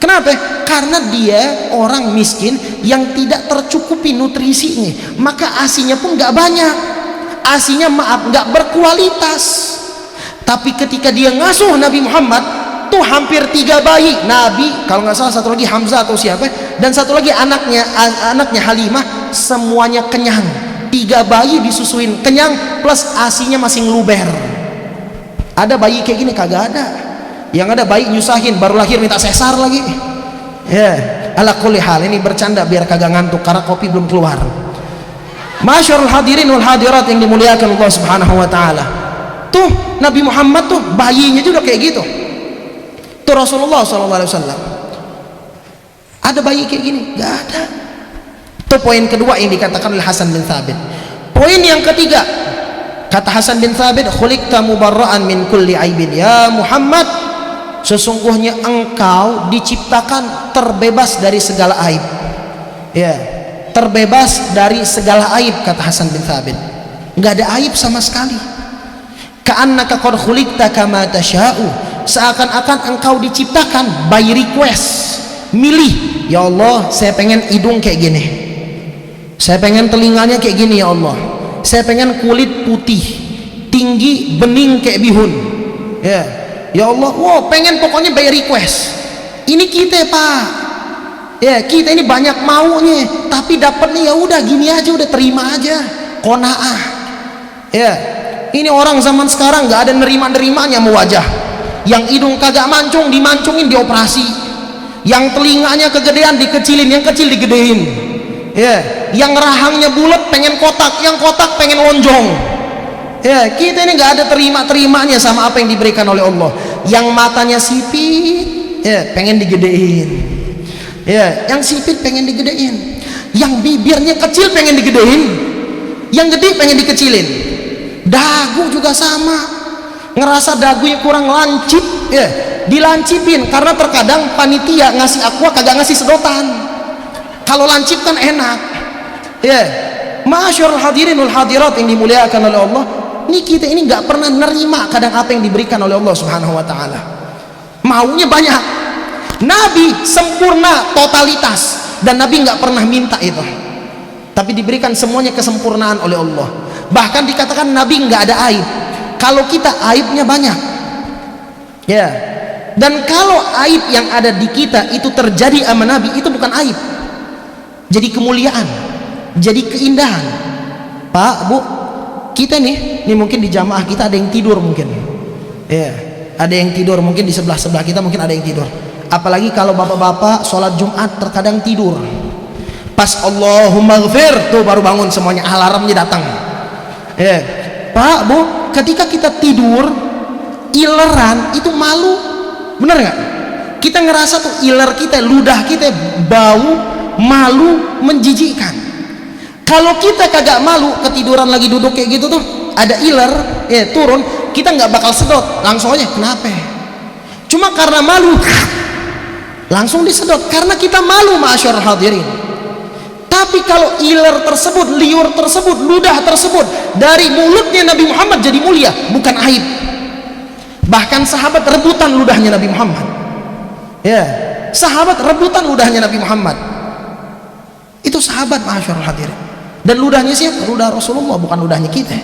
A: Kenapa? Karena dia orang miskin yang tidak tercukupi nutrisinya, maka asinya pun nggak banyak. Asinya nggak berkualitas. Tapi ketika dia ngasuh Nabi Muhammad, tuh hampir 3 bayi Nabi, kalau nggak salah satu lagi Hamzah atau siapa, dan satu lagi anaknya Halimah, semuanya kenyang. 3 bayi disusuin kenyang, plus asinya masih ngeluber. Ada bayi kayak gini? Kagak ada. Yang ada bayi nyusahin, baru lahir minta sesar lagi. Ya, ala kulli hal, ini bercanda biar kagak ngantuk karena kopi belum keluar. Masyarul hadirin wal hadirat yang dimuliakan Allah Subhanahu wa taala. Tuh Nabi Muhammad tuh bayinya juga kayak gitu. Tuh Rasulullah SAW ada bayi kayak gini? Gak ada. Itu poin kedua yang dikatakan oleh Hasan bin Thabit. Poin yang ketiga, kata Hasan bin Thabit, khuliqta mubarra'an min kulli aibin. Ya Muhammad, sesungguhnya engkau diciptakan terbebas dari segala aib. Ya, terbebas dari segala aib, kata Hasan bin Thabit. Nggak ada aib sama sekali. Ka'annaka qad khuliqta kama tasha'u. Seakan-akan engkau diciptakan by request, milih. Ya Allah, saya pengen hidung kayak gini, saya pengen telinganya kayak gini, ya Allah, saya pengen kulit putih, tinggi, bening kayak bihun. Ya, Ya Allah, wow, pengen pokoknya by request. Ini kita Pak, ya kita ini banyak maunya, tapi dapatnya ya udah gini aja, udah terima aja, qanaah. Ya, ini orang zaman sekarang nggak ada nerima-nerimanya mau wajah. Yang hidung kagak mancung dimancungin, dioperasi. Yang telinganya kegedean dikecilin, yang kecil digedein. Ya, yang rahangnya bulat pengen kotak, yang kotak pengen lonjong. Ya, kita ini nggak ada terima-terimanya sama apa yang diberikan oleh Allah. Yang matanya sipit, ya pengen digedein. Ya, yang sipit pengen digedein. Yang bibirnya kecil pengen digedein. Yang gede pengen dikecilin. Dagu juga sama. Ngerasa dagunya kurang lancip, ya dilancipin, karena terkadang panitia ngasih aqua kagak ngasih sedotan. Kalau lancip kan enak. Ya, ma'asyiral hadirin wal hadirat yang dimuliakan oleh Allah, ini kita ini nggak pernah nerima kadang apa yang diberikan oleh Allah Subhanahu wa taala. Maunya banyak. Nabi sempurna totalitas, dan Nabi nggak pernah minta itu. Tapi diberikan semuanya kesempurnaan oleh Allah. Bahkan dikatakan Nabi nggak ada aib. Kalau kita aibnya banyak. Ya. Dan kalau aib yang ada di kita itu terjadi sama Nabi, itu bukan aib. Jadi kemuliaan, jadi keindahan. Pak, Bu, kita nih mungkin di jamaah kita ada yang tidur mungkin. Ya, ada yang tidur mungkin di sebelah kita mungkin ada yang tidur. Apalagi kalau bapak-bapak sholat Jumat terkadang tidur. Pas Allahumma ghfir tuh baru bangun semuanya, alarmnya datang. Ya, Pak, Bu, ketika kita tidur ileran itu malu, bener nggak? Kita ngerasa tuh iler kita, ludah kita bau, malu, menjijikkan. Kalau kita kagak malu, ketiduran lagi duduk kayak gitu tuh, ada iler, ya turun, kita nggak bakal sedot, langsung aja, kenapa? Cuma karena malu, langsung disedot, karena kita malu, ma'asyiral hadirin. Tapi kalau iler tersebut, liur tersebut, ludah tersebut dari mulutnya Nabi Muhammad jadi mulia, bukan aib. Bahkan sahabat rebutan ludahnya Nabi Muhammad. Ya, sahabat rebutan ludahnya Nabi Muhammad. Itu sahabat, ma'asyiral hadirin. Dan ludahnya siapa? Ludah Rasulullah, bukan ludahnya kita.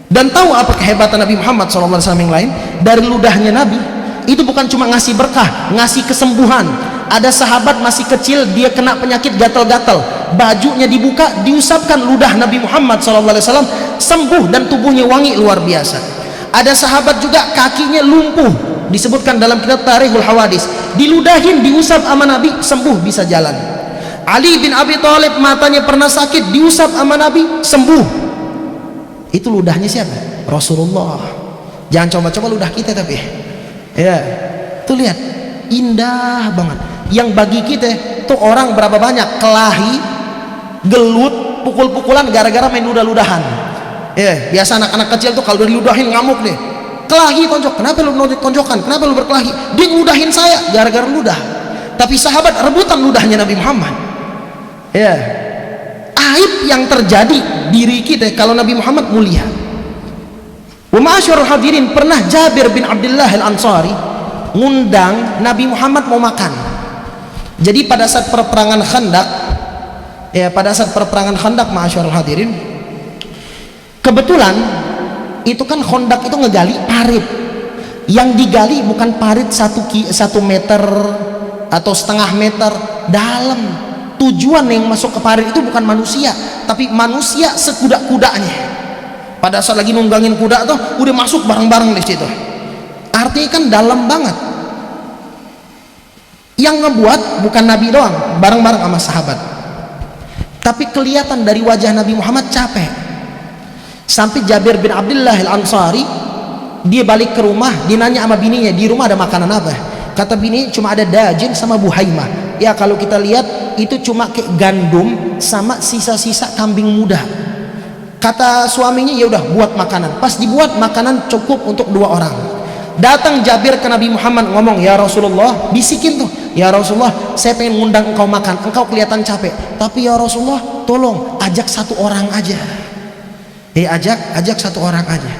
A: Dan tahu apa kehebatan Nabi Muhammad SAW yang lain? Dari ludahnya Nabi itu bukan cuma ngasih berkah, ngasih kesembuhan. Ada sahabat masih kecil, dia kena penyakit gatal-gatal, bajunya dibuka, diusapkan ludah Nabi Muhammad SAW, sembuh dan tubuhnya wangi luar biasa. Ada sahabat juga kakinya lumpuh, disebutkan dalam kitab Tarikhul Hawadis, diludahin, diusap sama Nabi, sembuh, bisa jalan. Ali bin Abi Thalib matanya pernah sakit, diusap sama Nabi, sembuh. Itu ludahnya siapa? Rasulullah. Jangan coba-coba ludah kita tapi. Ya, tuh lihat, indah banget. Yang bagi kita tuh orang berapa banyak kelahi, gelut, pukul-pukulan gara-gara main ludah-ludahan. Ya, biasa anak-anak kecil tuh kalau diludahin ngamuk nih. Kelahi, tonjok. Kenapa lu tonjokan? Kenapa lu berkelahi? Dia ngudahin saya gara-gara ludah. Tapi sahabat rebutan ludahnya Nabi Muhammad. Ya, aib yang terjadi diri kita kalau Nabi Muhammad mulia. Wa ma'asyiral hadirin, pernah Jabir bin Abdullah Al-Ansari ngundang Nabi Muhammad mau makan. Jadi pada saat perperangan Khandaq, ya pada saat perperangan Khandaq, ma'asyiral hadirin, kebetulan itu kan Khandaq itu ngegali parit. Yang digali bukan parit 1 meter atau setengah meter dalam. Tujuan yang masuk ke parit itu bukan manusia, tapi manusia sekuda-kudanya. Pada saat lagi nunggangin kuda tuh udah masuk bareng-bareng di situ. Artinya kan dalam banget. Yang ngebuat bukan Nabi doang, bareng-bareng sama sahabat. Tapi kelihatan dari wajah Nabi Muhammad capek. Sampai Jabir bin Abdullah Al-Ansari dia balik ke rumah, dia nanya sama bininya, di rumah ada makanan apa? Kata bini, cuma ada dajin sama buhaimah. Ya kalau kita lihat itu cuma kayak gandum sama sisa-sisa kambing muda. Kata suaminya, ya udah buat makanan. Pas dibuat makanan cukup untuk 2 orang. Datang Jabir ke Nabi Muhammad ngomong, ya Rasulullah, bisikin tuh, ya Rasulullah, saya pengen ngundang engkau makan, engkau kelihatan capek, tapi ya Rasulullah tolong ajak 1 orang aja. Ajak 1 orang aja.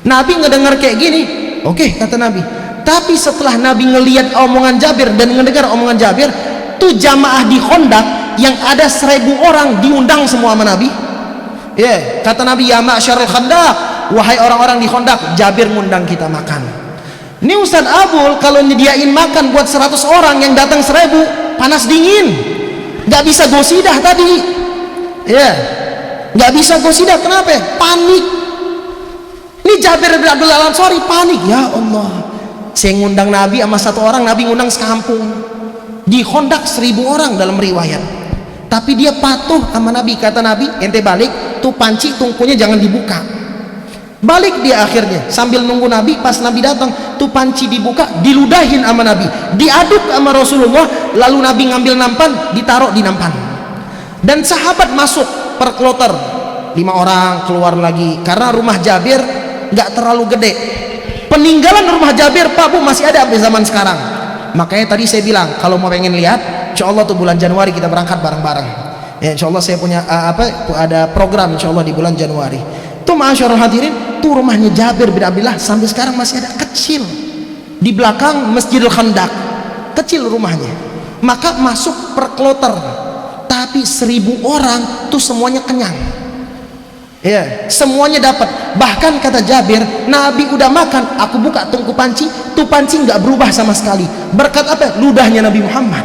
A: Nabi ngedengar kayak gini, oke, kata Nabi. Tapi setelah Nabi ngelihat omongan Jabir dan ngedengar omongan Jabir, tuh jamaah di Khandaq yang ada 1000 orang diundang semua sama Nabi. Ya, kata Nabi, ya ma'syarul Khandaq, wahai orang-orang di Khandaq, Jabir ngundang kita makan. Ini Ustadz Abul kalau nyediain makan buat 100 orang yang datang 1000, panas dingin, nggak bisa gosidah tadi, ya, nggak bisa gosidah. Kenapa? Panik. Ini Jabir bin Abdullah Al-Ansari panik. Ya Allah, saya ngundang Nabi sama 1 orang, Nabi ngundang sekampung, di Khandaq 1000 orang dalam riwayat, tapi dia patuh sama Nabi. Kata Nabi, ente balik tuh panci tungkunya jangan dibuka. Balik dia akhirnya sambil nunggu Nabi. Pas Nabi datang tuh panci dibuka, diludahin sama Nabi, diaduk sama Rasulullah. Lalu Nabi ngambil nampan, ditaruh di nampan, dan sahabat masuk per kloter, 5 orang keluar lagi, karena rumah Jabir nggak terlalu gede. Peninggalan rumah Jabir Pak Bu masih ada sampai zaman sekarang. Makanya tadi saya bilang kalau mau pengen lihat, insya Allah tuh bulan Januari kita berangkat bareng-bareng ya. Insya Allah saya punya ada program insya Allah di bulan Januari. Tuh ma'asyarul hadirin, tuh rumahnya Jabir bin Abdullah sampai sekarang masih ada, kecil, di belakang Masjidil Khandaq, kecil rumahnya. Maka masuk per kloter, tapi 1000 orang tuh semuanya kenyang ya, semuanya dapat. Bahkan kata Jabir, Nabi udah makan, aku buka tungku panci, tuh panci nggak berubah sama sekali. Berkat apa? Ludahnya Nabi Muhammad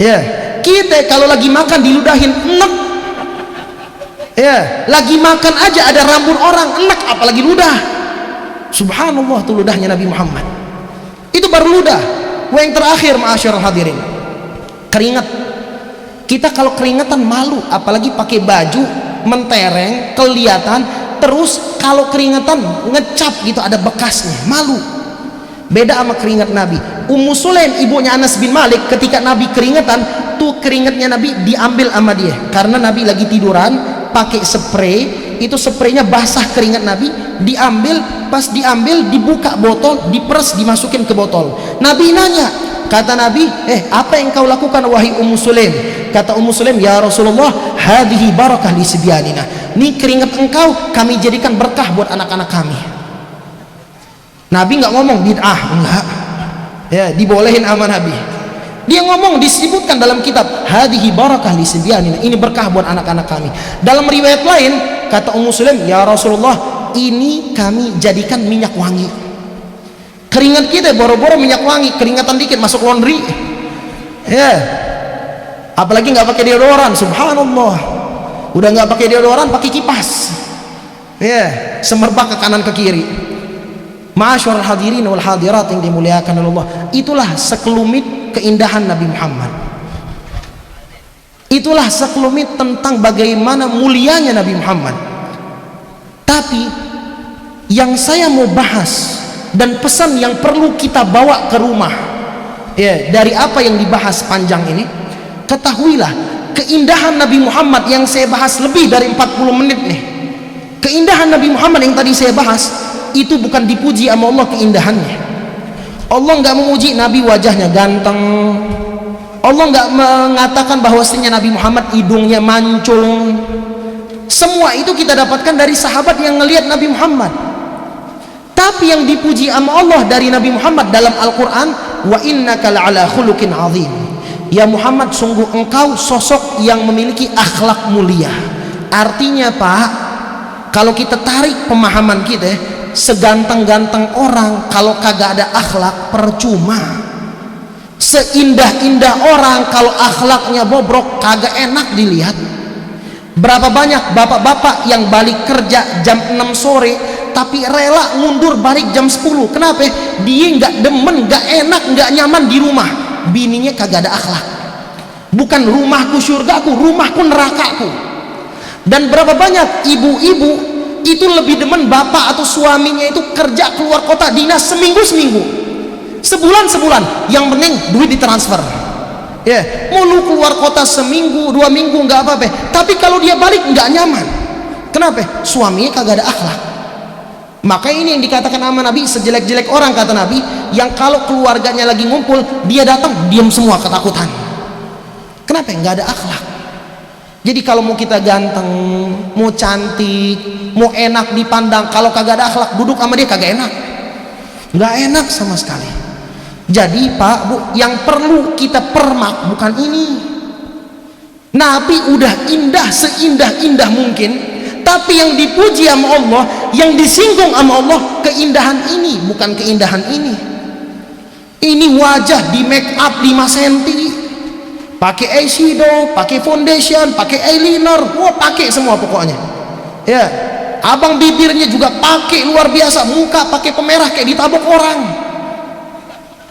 A: ya. Kita kalau lagi makan diludahin enak ya, lagi makan aja ada rambut orang enak, apalagi ludah. Subhanallah, tuh ludahnya Nabi Muhammad. Itu baru ludah. Yang terakhir ma'asyarul hadirin, keringat. Kita kalau keringetan malu, apalagi pakai baju mentereng kelihatan. Terus kalau keringetan ngecap gitu ada bekasnya, malu. Beda sama keringat Nabi. Ummu Sulaim ibunya Anas bin Malik, ketika Nabi keringetan, tuh keringatnya Nabi diambil sama dia, karena Nabi lagi tiduran pakai spray, itu spraynya basah keringat Nabi, diambil, pas diambil dibuka botol, diperes, dimasukin ke botol. Nabi nanya, kata Nabi, apa yang kau lakukan wahai Ummu Sulaim? Kata Ummu Sulaim, ya Rasulullah, hadhihi barakah li sibyanina, ini keringat engkau kami jadikan berkah buat anak-anak kami. Nabi nggak ngomong bid'ah, enggak ya, dibolehin sama Nabi. Dia ngomong, disebutkan dalam kitab, hadhihi barakah li sibyanina, ini berkah buat anak-anak kami. Dalam riwayat lain kata Ummu Sulaim, ya Rasulullah, ini kami jadikan minyak wangi. Keringat kita boro-boro minyak wangi, keringatan dikit masuk laundry ya, apalagi nggak pakai deodoran. Subhanallah, udah nggak pakai deodoran, pakai kipas ya, semerbak ke kanan ke kiri. Ma'asyarul hadirin wal hadirat yang dimuliakan oleh Allah, itulah sekelumit keindahan Nabi Muhammad. Itulah sekelumit tentang bagaimana mulianya Nabi Muhammad. Tapi yang saya mau bahas dan pesan yang perlu kita bawa ke rumah ya, dari apa yang dibahas panjang ini, ketahuilah keindahan Nabi Muhammad yang saya bahas lebih dari 40 menit nih. Keindahan Nabi Muhammad yang tadi saya bahas itu bukan dipuji sama Allah keindahannya. Allah nggak memuji Nabi wajahnya ganteng. Allah nggak mengatakan bahwasanya Nabi Muhammad hidungnya mancung. Semua itu kita dapatkan dari sahabat yang ngelihat Nabi Muhammad. Tapi yang dipuji sama Allah dari Nabi Muhammad dalam Al-Quran, wa innaka la'ala khuluqin azim, ya Muhammad, sungguh engkau sosok yang memiliki akhlak mulia. Artinya Pak, kalau kita tarik pemahaman kita, seganteng-ganteng orang kalau kagak ada akhlak percuma. Seindah-indah orang kalau akhlaknya bobrok kagak enak dilihat. Berapa banyak bapak-bapak yang balik kerja jam 6 sore tapi rela mundur balik jam 10. Kenapa? Dia nggak demen, nggak enak, nggak nyaman di rumah. Bininya kagak ada akhlak. Bukan rumahku surgaku, rumahku nerakaku. Dan berapa banyak ibu-ibu itu lebih demen bapak atau suaminya itu kerja keluar kota dinas seminggu, sebulan, yang penting duit ditransfer ya, mau lu keluar kota seminggu 2 minggu nggak apa-apa, tapi kalau dia balik nggak nyaman. Kenapa? Suaminya kagak ada akhlak. Maka ini yang dikatakan sama Nabi, sejelek-jelek orang kata Nabi, yang kalau keluarganya lagi ngumpul dia datang diam semua ketakutan. Kenapa? Nggak ada akhlak. Jadi kalau mau kita ganteng, mau cantik, mau enak dipandang, kalau kagak ada akhlak, duduk sama dia kagak enak, nggak enak sama sekali. Jadi Pak Bu, yang perlu kita permak bukan ini. Nabi udah indah seindah-indah mungkin, tapi yang dipuji sama Allah Yang disinggung sama Allah keindahan ini, bukan keindahan ini. Ini wajah di make up 5 cm, pakai eyeshadow, pakai foundation, pakai eyeliner, wah pakai semua pokoknya. Ya, abang bibirnya juga pakai luar biasa, muka pakai pemerah kayak ditabok orang.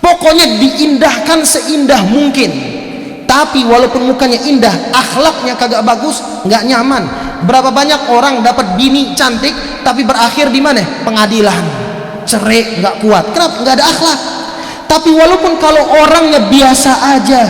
A: Pokoknya diindahkan seindah mungkin. Tapi walaupun mukanya indah, akhlaknya kagak bagus, nggak nyaman. Berapa banyak orang dapat bini cantik, tapi berakhir di mana? Pengadilan, cerai, nggak kuat. Kenapa? Nggak ada akhlak. Tapi walaupun kalau orangnya biasa aja,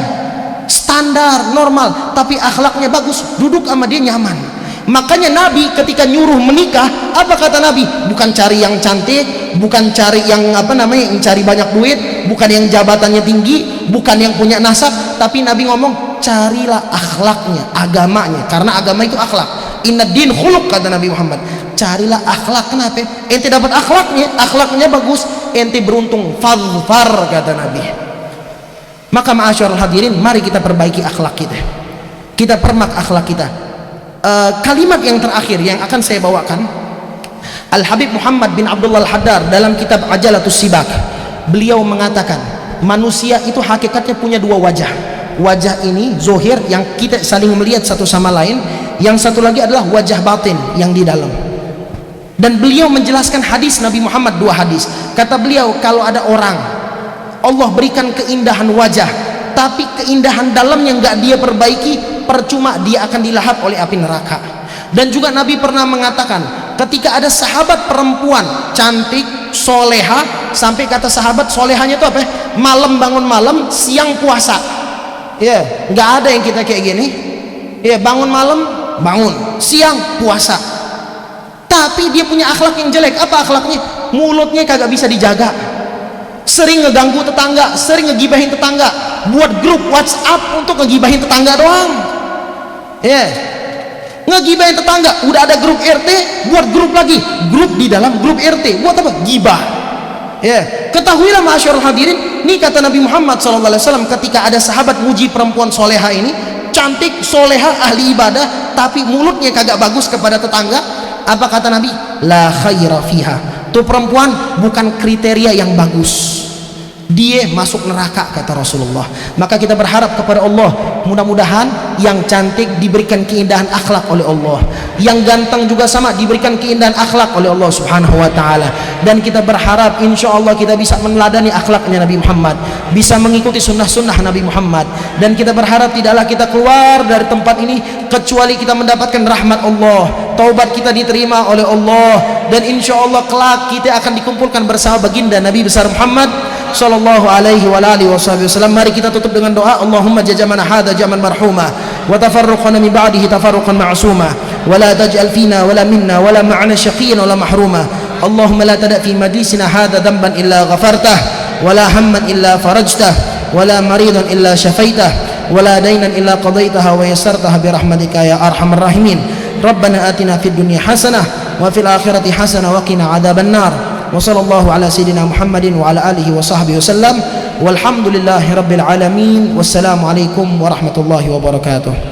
A: standar, normal, tapi akhlaknya bagus, duduk sama dia nyaman. Makanya Nabi ketika nyuruh menikah, apa kata Nabi? Bukan cari yang cantik, bukan cari yang yang cari banyak duit, bukan yang jabatannya tinggi, bukan yang punya nasab, tapi Nabi ngomong carilah akhlaknya, agamanya, karena agama itu akhlak. Inna din khuluq, kata Nabi Muhammad. Carilah akhlak. Kenapa? Ente dapat akhlaknya bagus, ente beruntung. Fadfar, kata Nabi. Maka ma'asyarul hadirin, mari kita perbaiki akhlak kita, kita permak akhlak kita. Kalimat yang terakhir yang akan saya bawakan, Al-Habib Muhammad bin Abdullah Al-Haddar dalam kitab Ajalatus Sibak, beliau mengatakan manusia itu hakikatnya punya 2 wajah. Wajah ini zohir yang kita saling melihat satu sama lain, yang satu lagi adalah wajah batin yang di dalam. Dan beliau menjelaskan hadis Nabi Muhammad, 2 hadis. Kata beliau, kalau ada orang Allah berikan keindahan wajah, tapi keindahan dalamnya nggak dia perbaiki, percuma dia akan dilahap oleh api neraka. Dan juga Nabi pernah mengatakan, ketika ada sahabat perempuan cantik, soleha, sampai kata sahabat solehanya itu apa? Malam bangun malam, siang puasa. Ya, nggak ada yang kita kayak gini. Ya, bangun malam, bangun, siang puasa. Tapi dia punya akhlak yang jelek. Apa akhlaknya? Mulutnya kagak bisa dijaga, sering ngeganggu tetangga, sering ngegibahin tetangga, buat grup WhatsApp untuk ngegibahin tetangga doang. Ya, ngegibahin tetangga. Udah ada grup RT, buat grup lagi, grup di dalam grup RT, buat apa? Gibah. Ya, ketahuilah ma'asyarul hadirin, ini kata Nabi Muhammad SAW, ketika ada sahabat muji perempuan soleha ini, cantik, soleha, ahli ibadah, tapi mulutnya kagak bagus kepada tetangga, apa kata Nabi? La khaira fiha. Tuh perempuan bukan kriteria yang bagus, dia masuk neraka, kata Rasulullah. Maka kita berharap kepada Allah, mudah-mudahan yang cantik diberikan keindahan akhlak oleh Allah, yang ganteng juga sama diberikan keindahan akhlak oleh Allah Subhanahu wa taala. Dan kita berharap insya Allah kita bisa meneladani akhlaknya Nabi Muhammad, bisa mengikuti sunnah-sunnah Nabi Muhammad. Dan kita berharap tidaklah kita keluar dari tempat ini kecuali kita mendapatkan rahmat Allah, taubat kita diterima oleh Allah, dan insya Allah kelak kita akan dikumpulkan bersama baginda Nabi besar Muhammad sallallahu alaihi wa alihi wasallam. Mari kita tutup dengan doa. Allahumma jajamana hadha jaman marhuma wa tafarruqana min ba'dihi tafarruqan ma'suma wa la taj'al fina wa la minna wa la ma'ana shaqiyyan wa la mahruma. Allahumma la tada' fi majlisina hadha dhanban illa ghafartah wa la hamman illa farajtah wa la maridan illa shafaitah wa la daynan illa qadaitaha wa yassartaha bi rahmatika ya arhamar rahimin. Rabbana atina fid dunya hasanah wa fil akhirati hasanah wa qina adzaban nar. وصلى الله على سيدنا محمد وعلى آله وصحبه وسلم والحمد لله رب العالمين والسلام عليكم ورحمة الله وبركاته.